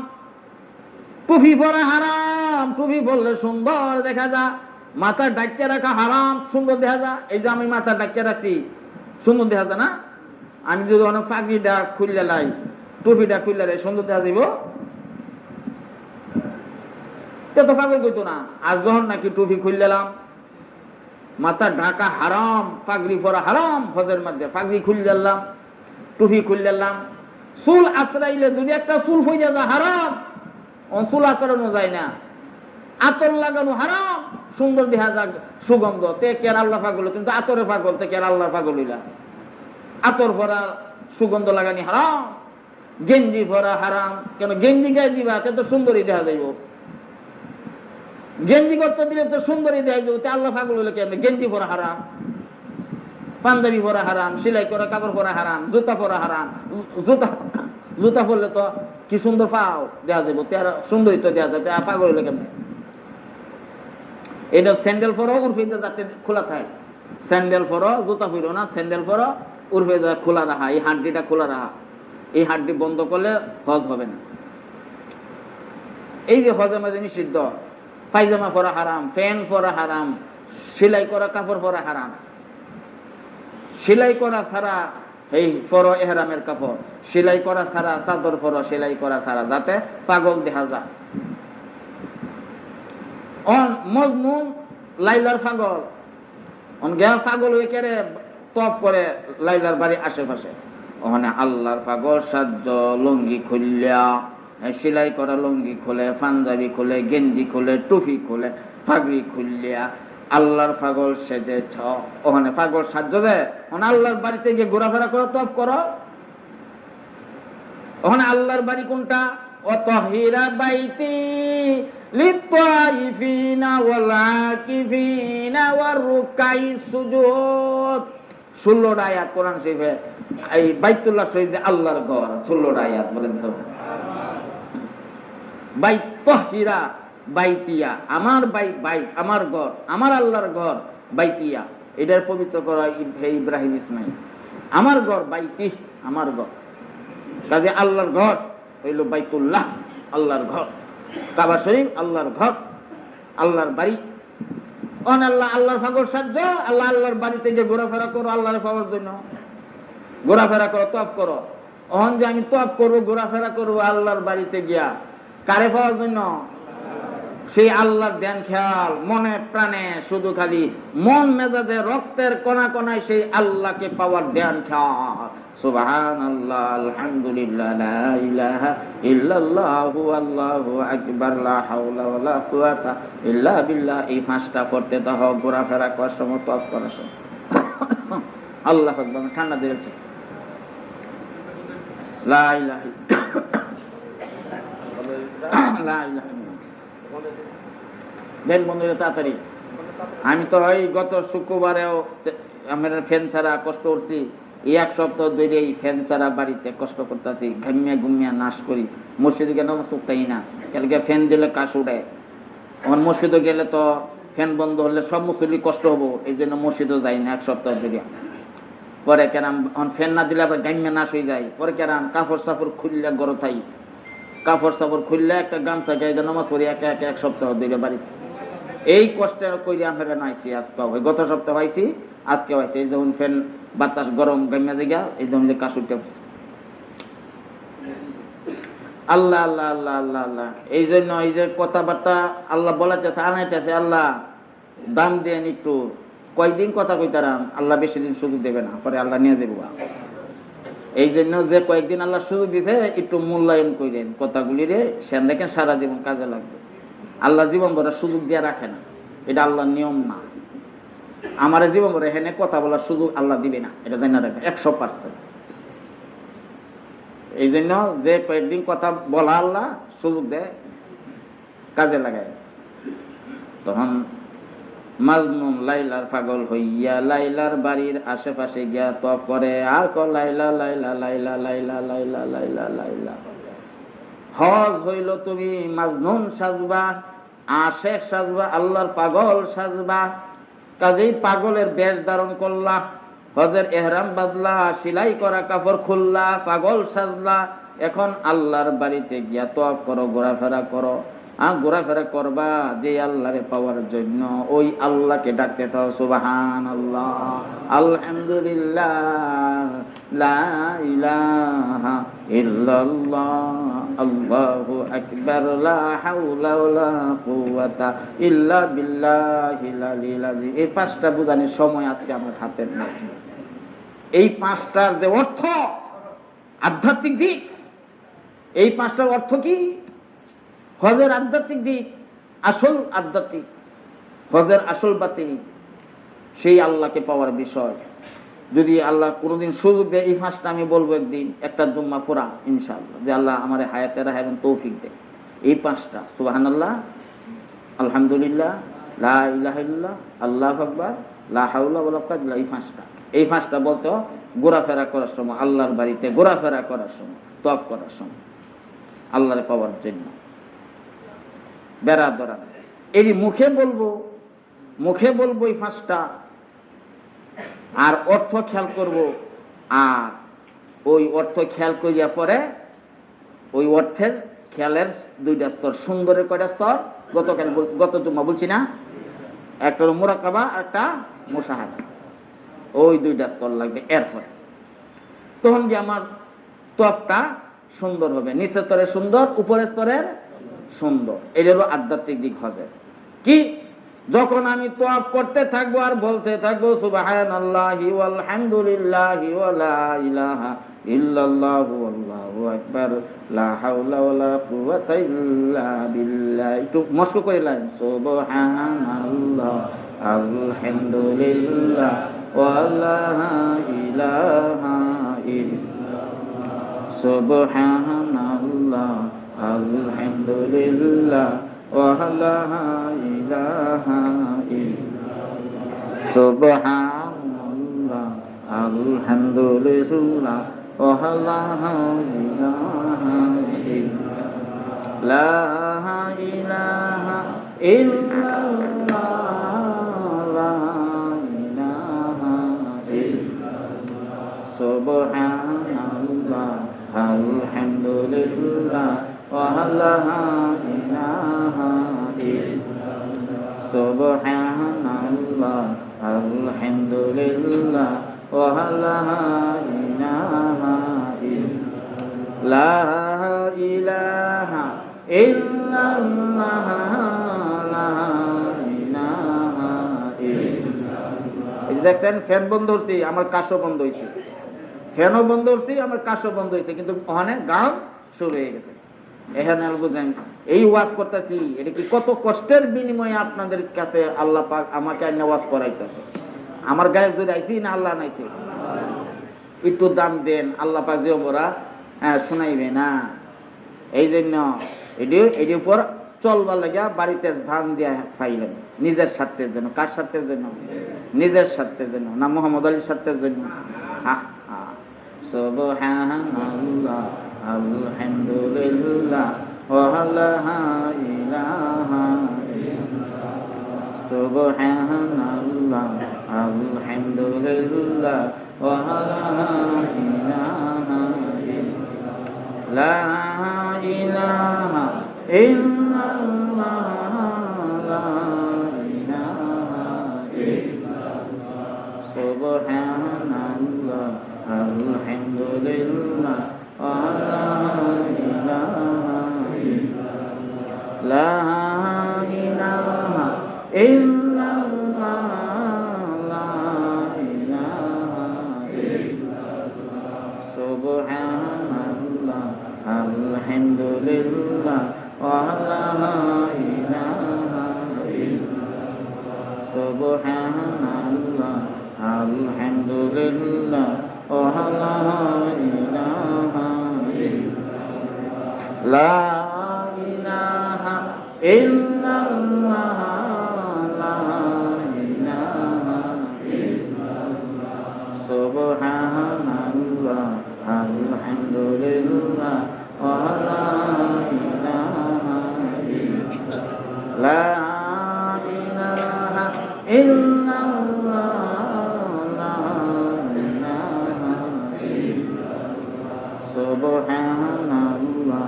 টুপি পরা হারাম। টুপি পরলে সুন্দর দেখা যা, মাথা ডাকিয়ে রাখা হারাম, সুন্দর দেখা যা। এই যে আমি মাথা ডাকিয়ে রাখছি, সুন্দর দেখা যা না? আমি যদি অনেক পাগড়িটা খুললে লাই, টুপিটা খুললে লাই, সুন্দর দেখা যাইব? তো পাগল কইতো না। আর যখন নাকি টুপি খুললাম, মাথা ঢাকা হারাম, পাগড়ি পরা হারাম হজের মধ্যে, পাগড়ি খুললাম, টুপি খুললাম, চুল আশ্রাইলে যদি একটা চুল হইয়া যা হারাম, চুল আচরণও যায় না, আতর লাগানো হারাম, সুন্দর দেখা যাক সুগন্ধ তে কে আল্লাহ পাগল, কিন্তু আতরে পাগল তে কে আল্লাহ পাগল হইলা। আতর ভরা সুগন্ধ লাগানি হারাম, গেঞ্জি ভরা হারাম, কেন গেঞ্জি গায়ে দিবা তে তো সুন্দরী দেখা যাইব, গেঞ্জি করতে দিলে তো সুন্দরী দেখা যাবো, আল্লাহ পাগল হইলে কেন? গেঞ্জি ভরা হারাম, পাঞ্জাবি পরা হারাম, সেলাই করা কাপড় পরা হারাম, জুতা পরা হারাম। জুতা পরলে তো কি সুন্দর পাও দেখা যাবো, সুন্দরী তো দেখা যায়, পাগল হইলে কেমন? এটা স্যান্ডেল পরো উর্ফে যাতে খোলা থাকে, স্যান্ডেল পরো, জুতা পরো না, স্যান্ডেল পরো উর্ফে খোলা রাখা, এই হাড্ডিটা খোলা রাখা, এই হাড্ডি বন্ধ করলে হজ হবে না। এই যে হজের মাঝে নিষিদ্ধ, পায়জামা পরা হারাম, প্যান্ট পরা হারাম, সেলাই করা কাপড় পরা হারাম, সেলাই করা ছাড়া এই পরো এহরামের কাপড়, সেলাই করা ছাড়া চাদর পরো, সেলাই করা ছাড়া, যাতে পাগল দেখা যায়। মজনুন লাইলার পাগল, পাগল হয়ে কেড়ে তপ করে লাইলার বাড়ি আশেপাশে, ওখানে আল্লাহর পাগল সাজ্জ লুঙ্গি খুললিয়া, সেলাই করা লুঙ্গি খোলে, পাঞ্জাবি খোলে, গেঞ্জি খোলে, টুপি খোলে, পাগড়ি খুললিয়া আল্লাহর পাগল সেজে ওখানে পাগল সাজ্জ দেয়, ওখানে আল্লাহর বাড়িতে গিয়ে ঘোরাফেরা করো, তপ করো। ওখানে আল্লাহর বাড়ি কোনটা? ওয়াতাহিরা বাইতি লিত্তাইফিনা ওয়াল আকিফিনা ওয়ার রুকাই সুজুদ। 16টা আয়াত কোরআন শরীফে, এই বাইতুল্লাহ শরীফে আল্লাহর ঘর 16টা আয়াত, বলেন বাইত তাহিরা বাইতিয়া, আমার বাইত, আমার ঘর, আমার আল্লাহর ঘর, বাইতিয়া, এটার পবিত্র করা ইব্রাহিম ইসমাইল, আমার ঘর বাইতি, আমার ঘর, কাজে আল্লাহর ঘর হইল বাইতুল্লাহ, আল্লাহর ঘর, কাবা শরীফ আল্লাহর ঘর, আল্লাহর বাড়ি। আল্লাহর পাগল সাজ্জ, আল্লাহ আল্লাহর বাড়িতে যে ঘোরাফেরা করো, আল্লাহর পাওয়ার জন্য ঘোরাফেরা করো, তপ করো। অহন যে আমি তপ করবো, ঘোরাফেরা করবো আল্লাহর বাড়িতে গিয়া, কারে পাওয়ার জন্য? সেই আল্লাহর ধ্যান খেয়াল মনে প্রাণে, শুধু খালি মন মেজাজে রক্তের কণা কণায় সেই আল্লাহকে পাওয়ার ধ্যান খেয়াল। সুবহানাল্লাহ, আলহামদুলিল্লাহ, লা ইলাহা ইল্লাল্লাহু আল্লাহু আকবার, লা হাওলা ওয়ালা কুওয়াতা ইল্লা বিল্লাহ। এই 5টা পড়তে দাও, ঘোরাফেরা করার সময়, তওয়াফ করার সময়। আল্লাহু আকবার, ঠান্ডা দিয়েছে। লা ইলাহা লা ইলাহা দেন বন্ধুরা তাড়াতাড়ি। আমি তো ওই গত শুক্রবারেও আমার ফ্যান ছাড়া কষ্ট করছি, এই 1 সপ্তাহ ধরে এই ফ্যান ছাড়া বাড়িতে কষ্ট করতেছি, ঘামিয়া ঘুমিয়া নাশ করি। মসজিদে গেলে চুকতাই না, কালকে ফ্যান দিলে কাশ উঠে। আমার মসজিদে গেলে তো ফ্যান বন্ধ হলে সব মুসলি কষ্ট হবো, এই জন্য মসজিদও যাই না 1 সপ্তাহ ধরে। পরে কেরাম ফ্যান না দিলে আবার ঘামিয়া নাশ হয়ে যায়, পরে কেরাম কাপড় সাপড় খুললে গরো থাই, কাপড় সাপড় খুললে একটা গামছা গায়ে নামাজ পড়ি, একে 1 সপ্তাহ ধরে বাড়িতে। এই কষ্টে করি আমরা নাইছি, আজকে গত সপ্তাহ পাইছি, আজকে পাইছি। এই যখন ফ্যান বাতাস গরম গামিয়া জায়গা, এই যখন যে কাশ উঠে। আল্লাহ আল্লাহ আল্লাহ আল্লাহ আল্লাহ, এই জন্য এই যে কথাবার্তা আল্লাহ বলাইতেছে, আনাইতেছে, আল্লাহ দাম দেন একটু, কয়েকদিন কথা কইতারাম, আল্লাহ বেশি দিন সুযোগ দেবে না, পরে আল্লাহ নিয়ে দেবো। এই জন্য যে কয়েকদিন আল্লাহ সুযোগ দিছে, একটু মূল্যায়ন করেন কথাগুলি রে, সে দেখেন সারা জীবন কাজে লাগবে। আল্লাহ জীবন ভরা সুযোগ দিয়ে রাখে না, এটা আল্লাহর নিয়ম না। আমার জীবন ভরা এখানে কথা বলার সুযোগ আল্লাহ দিবে না, এটা জানা রাখবে 100%। এই জন্য যে কয়েকদিন কথা বলা আল্লাহ সুযোগ দেয়, কাজে লাগায়। তখন মাজনুন লাইলার পাগল হইয়া লাইলার বাড়ির আশেপাশে গিয়া তপ করে, আর ক লাইলা লাইলা লাইলা লাইলা লাইলা লাইলা লাইলা। হজ হইল তুমি মাজনুন সাজবা, আশেক সাজবা, আল্লাহর পাগল সাজবা। কাজেই পাগলের বেশ ধারণ করলা, হজের এহরাম বাঁধলা, সেলাই করা কাপড় খুললা, পাগল সাজলা। এখন আল্লাহর বাড়িতে গিয়া তওয়াফ করো, ঘোরাফেরা করো। ঘোরাফেরা করবা যে আল্লাহরে পাওয়ার জন্য, ওই আল্লাহকে ডাকতে থাও, সুবহানাল্লাহ, আলহামদুলিল্লাহ, লা ইলাহা ইল্লাল্লাহ, আল্লাহু আকবার, লা হাওলা ওয়ালা কুওয়াতা ইল্লা বিল্লাহিল আলিয়্যিল আযীম। এই 5টা বুঝানোর সময় আজকে আমার হাতের মধ্যে। এই 5টার যে অর্থ, আধ্যাত্মিক দিক, এই 5টার অর্থ কি? হজের আধ্যাত্মিক দিক, আসল আধ্যাত্মিক, হজের আসল বাতিনি সেই আল্লাহকে পাওয়ার বিষয়। যদি আল্লাহ কোনোদিন সুযোগ দেয়, এই 5টা আমি বলবো একদিন একটা জুম্মা পড়া ইনশাআল্লাহ, যে আল্লাহ আমার হায়াতে রাখা এবং তৌফিক দেয়। এই 5টা সুবহানাল্লাহ, আলহামদুলিল্লাহ, লা ইলাহা ইল্লাল্লাহ, আল্লাহু আকবার, লা হাওলা ওয়ালা কুওয়াতা ইল্লা বিল্লাহ। এই 5টা বলতে ঘোরাফেরা করার সময়, আল্লাহর বাড়িতে ঘোরাফেরা করার সময়, তওয়াফ করার সময়, আল্লাহরে পাওয়ার জন্য বেড়া ধরা। এই মুখে বলবো এই 5টা, আর অর্থ খেয়াল করব, আর ওই অর্থ খেয়াল করিয়া পরে ওই অর্থের খেয়ালের 2টা স্তর, সুন্দরের কয়টা স্তর গত জুম্মা বলছি না, একটা হলো মুরাকাবা, একটা মুশাহাদা, ওই 2টা স্তর লাগবে। এরপরে তখন যে আমার তওয়াফটা সুন্দর হবে, নিচের স্তরে সুন্দর, উপরের স্তরের সুন্দর। এটা হলো আধ্যাত্মিক দিক হজের। কি যখন আমি তওয়াফ করতে থাকবো আর বলতে থাকবো সুবহানাল্লাহি ওয়াল হামদুলিল্লাহি ওয়া লা ইলাহা ইল্লাল্লাহু আল্লাহু আকবার, লা হাওলা ওয়ালা কুওয়াতা ইল্লা বিল্লাহ, একটু মস্ক করে লাইন, সুবহানাল্লাহ আলহামদুলিল্লাহ ওয়া লা ইলাহা ইল্লাল্লাহ, সুবহানাল্লাহ আলহামদুলিল্লাহ ওয়া লা ইলাহা ইল্লাল্লাহ, সুবহানাল্লাহ আলহামদুলিল্লাহ ওয়া লা ইলাহা ইল্লাল্লাহ, লা ইলাহা ইল্লাল্লাহ, লা ইলাহা ইল্লাল্লাহ, সুবহানাল্লাহ আলহামদুলিল্লাহ ওয়া লা ইলাহা ইল্লাল্লাহ, সুবহানাল্লাহ আলহামদুলিল্লাহ ওয়া লা ইলাহা ইল্লাল্লাহ, লা ইলাহা ইল্লাল্লাহ, লা ইলাহা ইল্লাল্লাহ। এই দেখেন ফ্যান বন্ধ হচ্ছে, আমার কাশও বন্ধ হয়েছে, ফ্যানও বন্ধ হচ্ছে, আমার কাশও বন্ধ হয়েছে, কিন্তু ওখানে গান শুরু হয়ে গেছে। এখানে বুঝেন এই ওয়াজ করতেছি, এটা কি কত কষ্টের বিনিময়ে আপনাদের কাছে আল্লাহ পাক আমাকে ওয়াজ করাইতেছে। আমার গায়ে জোরে আইছি না আল্লাহ নাইছে? একটু দাম দেন, আল্লাহ পাক যে ওরা শোনাইবে না। এই জন্য এটির উপর চলবার লাগিয়া বাড়িতে ধান দিয়া পাইলেন নিজের স্বার্থের জন্য। কার স্বার্থের জন্য? নিজের স্বার্থের জন্য না মোহাম্মদ আলীর স্বার্থের জন্য? সুবহানাল্লাহ আলহামদুলিল্লাহ ওয়া লা ইলাহা ইল্লাল্লাহ, সুবহানাল্লাহ আলহামদুলিল্লাহ ওয়া লা ইলাহা ইল্লাল্লাহ, লা ইলাহা ইল্লাল্লাহ, লা ইলাহা ইল্লাল্লাহ, সুবহানাল্লাহ আলহামদুলিল্লাহ ওয়া লা ইলাহা ইল্লাল্লাহ, লা ইলাহা ইল্লাল্লাহ, লা ইলাহা ইল্লাল্লাহ, সুবহানাল্লাহ আলহামদুলিল্লাহ ওয়া লা ইলাহা ইল্লাল্লাহ, সুবহানাল্লাহ আলহামদুলিল্লাহ ওয়া লা ইলাহা ইল্লাল্লাহ, লা ইলাহা ইল্লাল্লাহ, লা ইলাহা ইল্লাল্লাহ, সুবহানাল্লাহ আলহামদুলিল্লাহ ওয়া লা ইলাহা ইল্লাল্লাহ, লা ইলাহা ইল্লাল্লাহ, লা ইলাহা ইল্লাল্লাহ, সুবহানাল্লাহ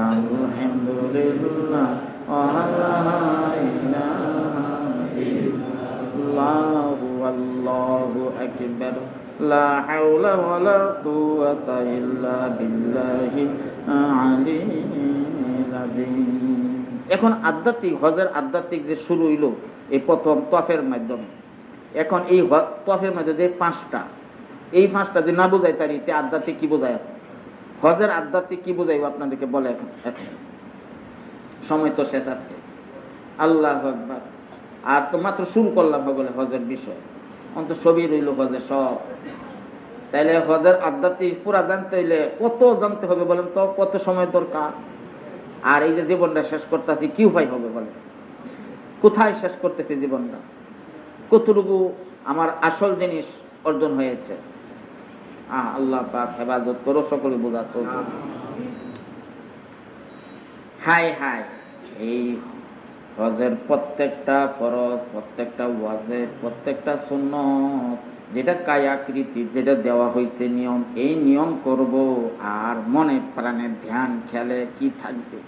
আলহামদুলিল্লাহ ওয়া লা ইলাহা ইল্লাল্লাহ, আল্লাহু আকবার, লা হাওলা ওয়ালা কুওয়াতা ইল্লা বিল্লাহিল আলিয়্যিল আযীম। এখন আধ্যাত্মিক হজের আধ্যাত্মিক যে শুরু হইল এই প্রথম তওয়াফের মাধ্যমে। এখন এই তওয়াফের মধ্যে যে 5টা, এই 5টা যদি না বোঝাই তার এতে আধ্যাত্মিক কি বোঝায়? হজের আধ্যাত্মিক কি বোঝাইব আপনাদেরকে বলে এখন সময় তো শেষ আছে। আল্লাহু আকবার। আর তো মাত্র শুরু করলাম বলে হজের বিষয়, অন্ত সবই রইল হজের সব। তাইলে হজের আধ্যাত্মিক পুরা জানতে হইলে কত জানতে হবে বলেন তো, কত সময় দরকার। আর এই যে জীবনটা শেষ করতেছি কি উপায় হবে বলেন, কোথায় শেষ করতেছি জীবনটা, কতটুকু আমার আসল জিনিস অর্জন হয়েছে। আল্লাহ পাক হেফাজত করো, সকলে বোঝাতো। হাই হাই, এই হজের প্রত্যেকটা ফরজ, প্রত্যেকটা ওয়াজিব, প্রত্যেকটা সুন্নাত, যেটা কায়াকৃতি, যেটা দেওয়া হয়েছে নিয়ম, এই নিয়ম করব। আর মনে প্রাণে ধ্যান খেলে কি থাকবে?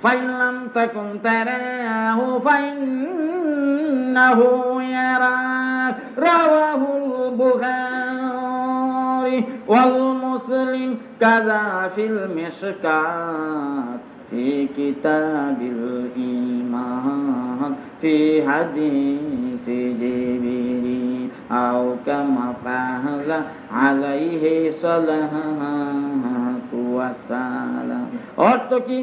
ফাইলাম তাকুম তারাহু ফাইন্নাহু ইয়ারাক, রাওয়াহুল বুখারী ওয়াল মুসলিম কাযা ফিল মিশকাত ফি কিতাবিল ঈমান ফি হাদিসি জিবরিল আও কামা ক্বালা আলাইহি সাল্লাতু ওয়াস সালাম। অর্থ কি?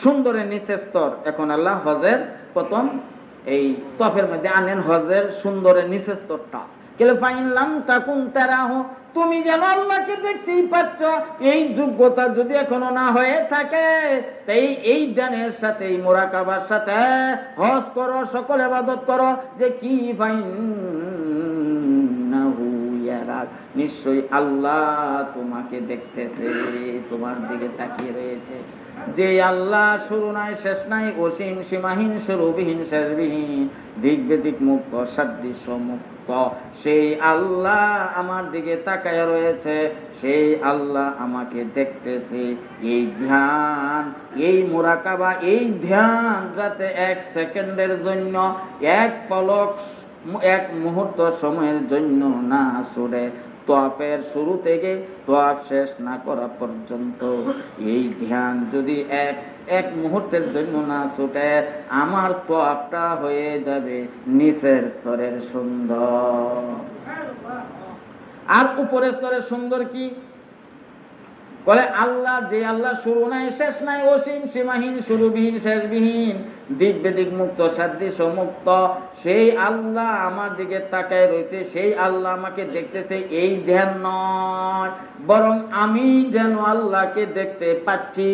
সুন্দরের নিচের স্তর। এখন আল্লাহ হজের প্রথম এই তফের মধ্যে আনেন হজের সুন্দরের নিচের স্তরটা। কেলে ফাইনলাম তাকুন তারাহু, তুমি যেন আল্লাহকে দেখতেই পাচ্ছ, এই যোগ্যতা যদি এখনো না হয়ে থাকে, তাই এই ধ্যানের সাথে, এই মুরাকাবার সাথে হজ করো, সকল ইবাদত করো, যে কি ফাইন্নাহু ইয়ারাক, নিশ্চয়ই আল্লাহ তোমাকে দেখতেছে, তোমার দিকে তাকিয়ে রয়েছে। যে আল্লাহ শুরু নাই শেষ নাই, অসীম সীমাহীন, শুরুবিহীন শেষবিহীন, দিক বেদিক মুক্ত, সাদৃশ্য মুক্ত, সেই আল্লাহ আমার দিকে তাকায় রয়েছে, সেই আল্লাহ আমাকে দেখতেছে। এই ধ্যান, এই মুরাকাবা, এই ধ্যান যাতে এক সেকেন্ডের জন্য, এক পলক, এক মুহূর্ত সময়ের জন্য না ছুটে, তোয়াফের শুরু থেকে তোয়াফ শেষ না করা পর্যন্ত এই ধ্যান যদি এক মুহূর্তের জন্য না ছুটে, আমার তোয়াফটা হয়ে যাবে নিচের স্তরের সুন্দর। আর উপরের স্তরের সুন্দর কি বলে? আল্লাহ, যে আল্লাহ শুরু নাই শেষ নাই, অসীম সীমাহীন, শুরুবিহীন শেষবিহীন, দিক বেদিক মুক্ত, সাদৃশ্য মুক্ত, সেই আল্লাহ আমার দিকে তাকায় রয়েছে, সেই আল্লাহ আমাকে দেখতেছে। এই ধ্যান নয়, বরং আমি যেন আল্লাহকে দেখতে পাচ্ছি,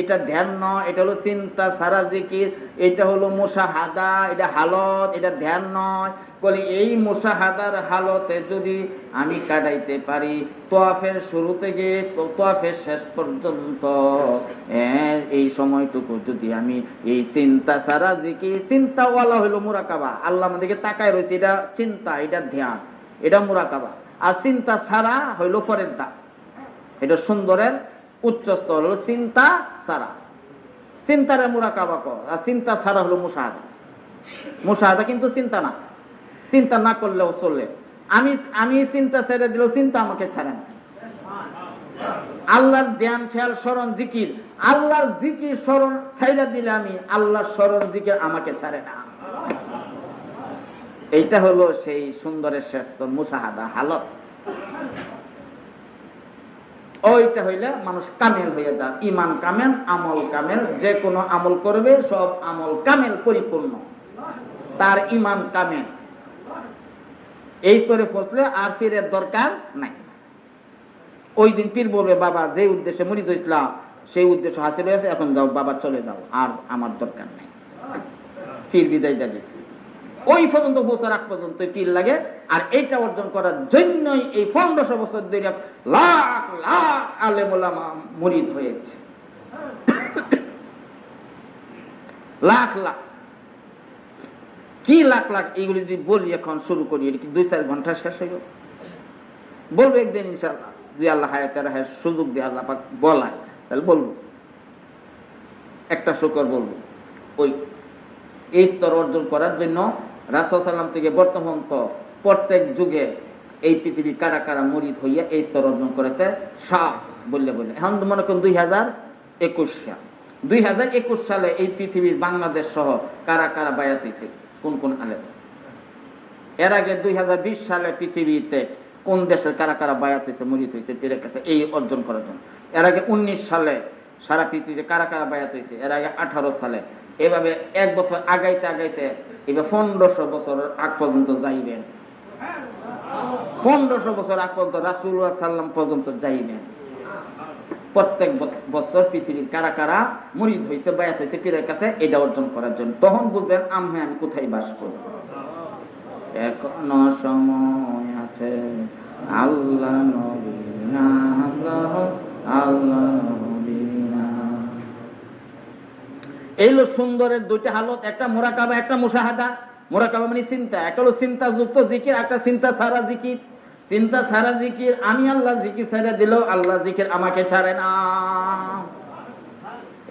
এটা ধ্যান নয়, এটা হলো চিন্তা সারা জিকির, এটা হলো মুশাহাদা, এটা হালত, এটা ধ্যান নয়। বলি এই মুশাহাদার হালতে যদি আমি কাটাইতে পারি, তোয়াফের শুরু থেকে তোয়াফের শেষ পর্যন্ত এই সময়টুকু যদি আমি এই চিন্তা সারা জিকির, চিন্তাওয়ালা হইল মুরাকাবা, আল্লাহ আমাদেরকে তাকায় রয়েছে, এটা চিন্তা, এটা ধ্যান, এটা মুরাকাবা। আর চিন্তা ছাড়া হইল পরের দা, এটা সুন্দরের উচ্চ স্তর হলো চিন্তা ছাড়া। চিন্তারে মুরাকাবা কর, আর চিন্তা ছাড়া হলো মুশাহাদা। মুশাহাদা কিন্তু চিন্তা না, চিন্তা না করলেও চলে। আমি চিন্তা ছেড়ে দিলেও চিন্তা আমাকে ছাড়ে না। আল্লাহর ধ্যান, খেয়াল, স্মরণ, জিকির, আল্লাহর জিকির স্মরণ ছাইড়া দিলে আমি আল্লাহর স্মরণ জিকির আমাকে ছাড়ে না। এইটা হলো সেই সুন্দরের শ্রেষ্ঠ মুশাহাদা হালত। ওইটা হইলে মানুষ কামেল হয়ে যায়, ইমান কামেল, আমল কামেল। যে কোনো আমল করবে সব আমল কামেল, পরিপূর্ণ, তার ইমান কামেল। এই করে ফসলে আর পীরের দরকার নাই। ওই দিন পীর বলবে, বাবা যে উদ্দেশ্যে মুরিদ হইছিলাম সেই উদ্দেশ্য হাসিল হয়েছে, এখন যাও বাবা, চলে যাও, আর আমার দরকার নাই। পীর বিদায় যাবে, ওই পর্যন্ত বছর আগ পর্যন্ত পীর লাগে। আর এইটা অর্জন করার জন্যই এই 1500 বছর ধরে লাখ লাখ আলেম ওলামা মুরিদ হয়েছে, লাখ লাখ, কি লাখ লাখ। এইগুলি যদি বলি এখন শুরু করি, এটা কি 2-4 ঘন্টা শেষ হয়ে গেল? বলবো একদিন ইনশাআল্লাহ, যদি আল্লাহ হায়াতের সুযোগ দিয়ে আল্লাহ পাক বলায়, তাহলে বলবো, একটা শুকর বলবো। ওই এই স্তর অর্জন করার জন্য রাসূল সাল্লাল্লাহু থেকে বর্তমান তো প্রত্যেক যুগে এই পৃথিবী কারা কারা মুরিদ হইয়া এই স্তর অর্জন করেছে সব বললে বললে। এখন মনে করুন 2021 সাল, 2021 সালে এই পৃথিবীর বাংলাদেশ সহ কারা কারা বায়াত হয়েছে, কোন কোন আলেম। এর আগে 2020 সালে পৃথিবীতে কোন দেশের কারা কারা বায়াত হয়েছে, মুরিদ হয়েছে পীরের কাছে এই অর্জন করার জন্য। এর আগে 19 সালে সারা পৃথিবীতে কারা কারা বায়াত হয়েছে এর আগে 18 সালে, এভাবে এক বছর আগাইতে আগাইতে এবার 1500 বছর আগ পর্যন্ত যাইবেন, 1500 বছর আগ পর্যন্ত রাসূলুল্লাহ সাল্লাম পর্যন্ত যাইবেন। প্রত্যেক বছর পৃথিবীর কারা কারা মুরিদ হয়েছে, বায়াত হয়েছে পীরের কাছে, এটা অর্জন করার জন্য। তখন বুঝবেন আমি কোথায় বাস করি। এখনো সময় আছে, আল্লাহ নবী না, আল্লাহ নবী না। এই হলো সুন্দরের দুইটা হালত, একটা মুরাকাবা, একটা মুশাহাদা। মুরাকাবা মানে চিন্তা, একটা হলো চিন্তা যুক্ত জিকির, একটা চিন্তা ছাড়া জিকির। চিন্তা ছাড়া জিকির, আমি আল্লাহ জিকির ছেড়ে দিলেও আল্লাহ জিকির আমাকে ছাড়ে না,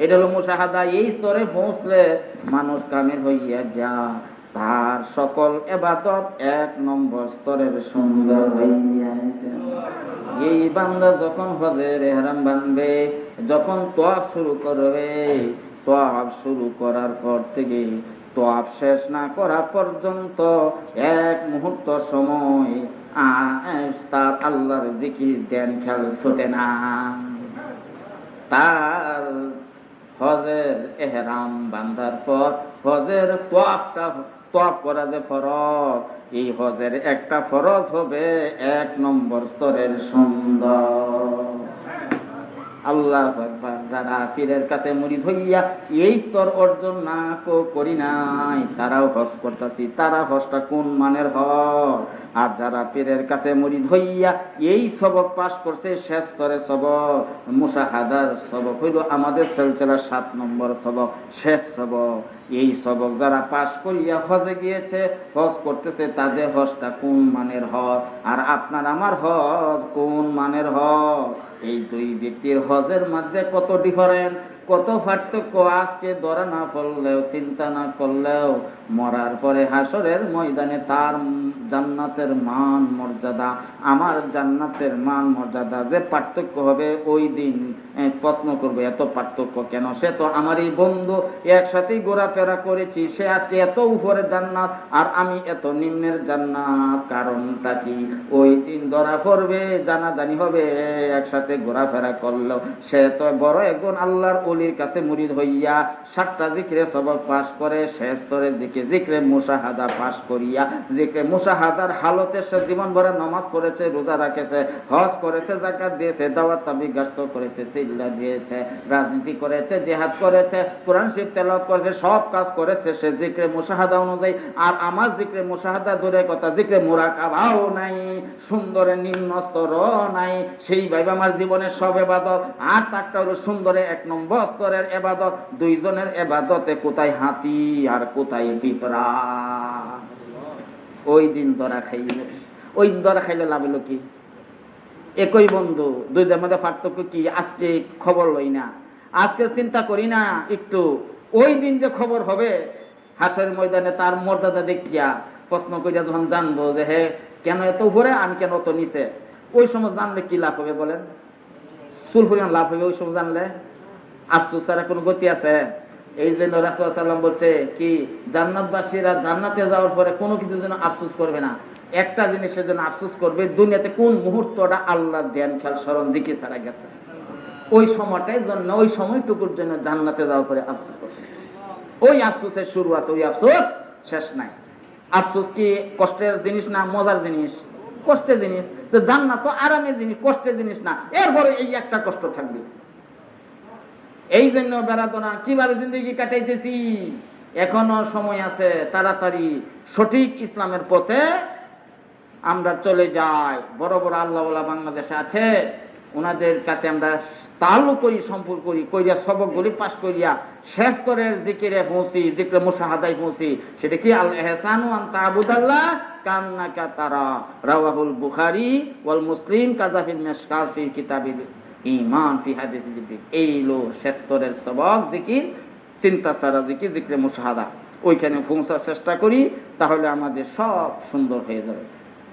এটা হলো মুশাহাদা। এই স্তরে পৌঁছলে মানুষ কামেল হইয়া যা, তার সকল ইবাদত 1 নম্বর স্তরের সুন্দর হইয়া যায়। এই বান্দা যখন হজের ইহরাম বাঁধবে, যখন তওয়াফ শুরু করবে, তওয়াফ শুরু করার পর থেকে তওয়াফ শেষ না করা পর্যন্ত 1 মুহূর্ত সময় তার আল্লাহর জিকির ধ্যান খেয়াল ছুটে না। তার হজের ইহরাম বাঁধার পর হজের তওয়াফ করা যে ফরজ, এই হজের একটা ফরজ হবে 1 নম্বর স্তরের সুন্দর। আল্লাহু আকবার। যারা পীরের কাছে মুরিদ হইয়া এই স্তর অর্জন না করি নাই, তারাও হজ করতেছি, তারা হজটা কোন মানের হজ? আর যারা পীরের কাছে মুরিদ হইয়া এই সবক পাশ করছে, শেষ স্তরে সবক মুশাহাদার সবক হইল আমাদের সিলসিলার 7 নম্বর সবক, শেষ সবক। এই সবক যারা পাশ করিয়া হজে গিয়েছে, হজ করতেছে, তাদের হজটা কোন মানের হজ? আর আপনার আমার হজ কোন মানের হজ? এই দুই ব্যক্তির হজের মধ্যে কত ডিফারেন্স, কত পার্থক্য। আজকে ধরা না পড়লেও, চিন্তা না করলেও, মরার পরে হাসরের ময়দানে তার জান্নাতের মান মর্যাদা, আমার জান্নাতের মান মর্যাদা যে পার্থক্য হবে, ওই দিন প্রশ্ন করবে এত পার্থক্য কেন? সে তো আমারই বন্ধু, একসাথেই ঘোরাফেরা করেছি, সে আজকে এত উপরে জান্নাত আর আমি এত নিম্নের জান্নাত, কারণটা কি? ওই দিন ধরা পড়বে, জানাজানি হবে, একসাথে ঘোরাফেরা করলো। সে তো বড় একজন আল্লাহর ওলির কাছে মুরিদ হইয়া 7টা জিকিরে সবক পাশ করে, শেষ স্তরের দিকে জিকিরে মুশাহাদা পাশ করিয়া, জিকিরে মুশাহাদার হালতে সে জীবন ভরে নামাজ পড়েছে, রোজা রাখেছে, হজ করেছে, যাকাত দিয়েছে, দাওয়াত তাবলীগ করেছে, সিজদা দিয়েছে, রাজনীতি করেছে, জিহাদ করেছে, কোরআন শরীফ তেলাওয়াত করেছে, সব কাজ করেছে সে জিকিরে মুশাহাদা অনুযায়ী। আর আমার জিকিরে মুশাহাদা দূরের কথা, জিকিরে মুরাকাবাও নাই, সুন্দরের নিম্ন স্তরও নাই। সেইভাবে আমার জীবনের সব ইবাদত, 8টা হলো সুন্দরের 1 নম্বর স্তরের ইবাদত। দুইজনের ইবাদতে কোথায় হাতি আর কোথায় পিঁপড়া? ওই দিন ধরা খাইলে, ওই ধরা খাইলে লাভ হলো কি? একই বন্ধু, দুইজনের মধ্যে পার্থক্য কি? আজকে খবর লই না, আজকে চিন্তা করি না একটু, ওই দিন যে খবর হবে হাসরের ময়দানে তার মর্যাদা দেখিয়া প্রশ্ন করিয়া যখন জানবো যে হে কেন এত উপরে, আমি কেন অত নিচে, ওই সময় জানলে কি লাভ হবে বলেন? চুল পরিমাণ লাভ হবে ওই সময় জানলে? আফসোস ছাড়া কোনো গতি আছে? এই জন্য রাসূল সাল্লাল্লাহু আলাইহি ওয়াসাল্লাম বলছে কি, জান্নাতবাসীরা জান্নাতে যাওয়ার পরে কোনো কিছুর জন্য আফসোস করবে না, একটা জিনিসের জন্য আফসোস করবে, দুনিয়াতে কোন মুহূর্তটা আল্লাহর ধ্যান খেয়াল স্মরণ জিকির ছাড়া গেছে, ওই সময়টাই জন্য, ওই সময়টুকুর জন্য জান্নাতে যাওয়ার পরে আফসোস করবে। ওই আফসোসের শুরু আছে, ওই আফসোস শেষ নাই। আফসোস কি কষ্টের জিনিস না মজার জিনিস? কষ্টের জিনিস। তো জান্নাত তো আরামের জিনিস, কষ্টের জিনিস না। এরপরে এই একটা কষ্ট থাকবে। এই জন্য বেড়াতোনা কিভাবে জিন্দগি কাটাইতেছি, এখনো সময় আছে, তাড়াতাড়ি সঠিক ইসলামের পথে আমরা চলে যাই। বড় বড় আল্লাহওয়ালা বাংলাদেশে আছে, ওনাদের কাছে আমরা তাল্লুক করি, সম্পর্ক করি, কইরা সবকগুলি পাশ করিয়া শেষ স্তরের জিকিরে পৌঁছি, জিকিরে মুশাহাদায় পৌঁছি। সেটা কি? আল ইহসানু আন তা'বুদাল্লাহ কান্নাকা তারা, রাওয়াহুল বুখারী ওয়াল মুসলিম কাযা ফিল মিশকাত ফি কিতাবিল ঈমান ফি হাদিস জিবরিল। এই লো শেষ স্তরের সবক জিকির, চিন্তা ছাড়া জিকির, জিকিরে মুশাহাদা। ওইখানে পৌঁছার চেষ্টা করি, তাহলে আমাদের সব সুন্দর হয়ে যাবে।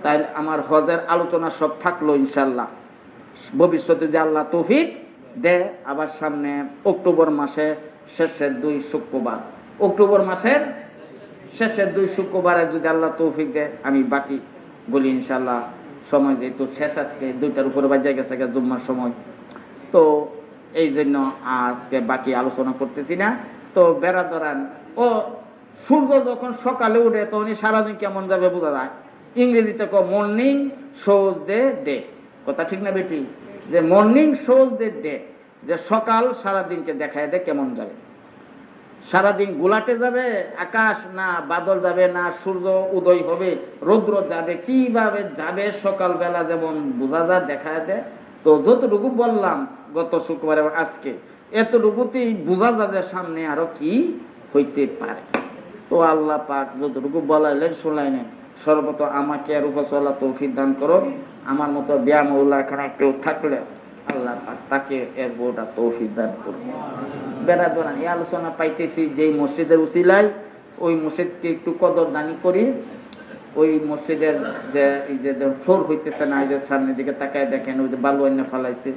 তাই আমার হজের আলোচনা সব থাকলো ইনশাআল্লাহ। ভবিষ্যতে যে আল্লাহ তৌফিক দে, আবার সামনে অক্টোবর মাসে শেষের 2 শুক্রবার, অক্টোবর মাসের শেষের 2 শুক্রবারে যদি আল্লাহ তৌফিক দেয়, আমি বাকি বলি ইনশাআল্লাহ। সময় যেহেতু শেষ, আজকে 2টার উপরে বাজে গেছে জুম্মার সময়, তো এই জন্য আজকে বাকি আলোচনা করতেছি না। তো বেড়াদরান ও সূর্য যখন সকালে উঠে তখনই সারাদিন কেমন যাবে বোঝা যায়। ইংরেজিতে মর্নিং শোজ দ্য ডে, কথা ঠিক না বেটি? যে মর্নিং শোজ দ্য ডে, যে সকাল সারাদিনকে দেখায় দেয় কেমন যাবে। সারাদিন গোলাটে যাবে আকাশ, না বাদল যাবে, না সূর্য উদয় হবে, রৌদ্র যাবে, কিভাবে যাবে সকালবেলা যেমন বোঝা যায় দেখায় দেয়। তো যতটুকু বললাম গত শুক্রবারে আজকে, এতটুকুতেই বোঝা যাবে সামনে আরো কি হইতে পারে। তো আল্লাহ পাক যতটুকু বলাইলেন শোনাইলেন, সর্বত আমাকে আর উপর চলা তৌফিক দান করো। আমার মতো ব্যায়াম উল্লাহ খানা কেউ থাকলে আল্লাহ পাক তাকে এর বউটা তৌফিক দান করো। বেড়াদোরা এই আলোচনা পাইতেছি যেই মসজিদের উসিলায়, ওই মসজিদকে একটু কদরদানি করি। ওই মসজিদের যে ফ্লোর হইতেছে না, এই যে সামনের দিকে তাকায় দেখেন, ওই যে বালু এনে ফেলাইছে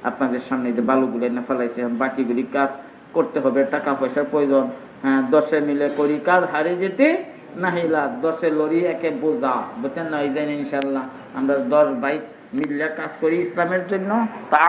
আপনাদের সামনে, যে বালুগুলো এনে ফেলাইছে, বাকিগুলি কাজ করতে হবে, টাকা পয়সার প্রয়োজন। হ্যাঁ, 10 মিলে করি কাজ, হারে যেতে নাহিলা 10 লরি একে বোঝা, বুঝছেন না? এই দিন ইনশাল্লাহ আমরা 10 বাইক মিললে কাজ করি ইসলামের জন্য। তা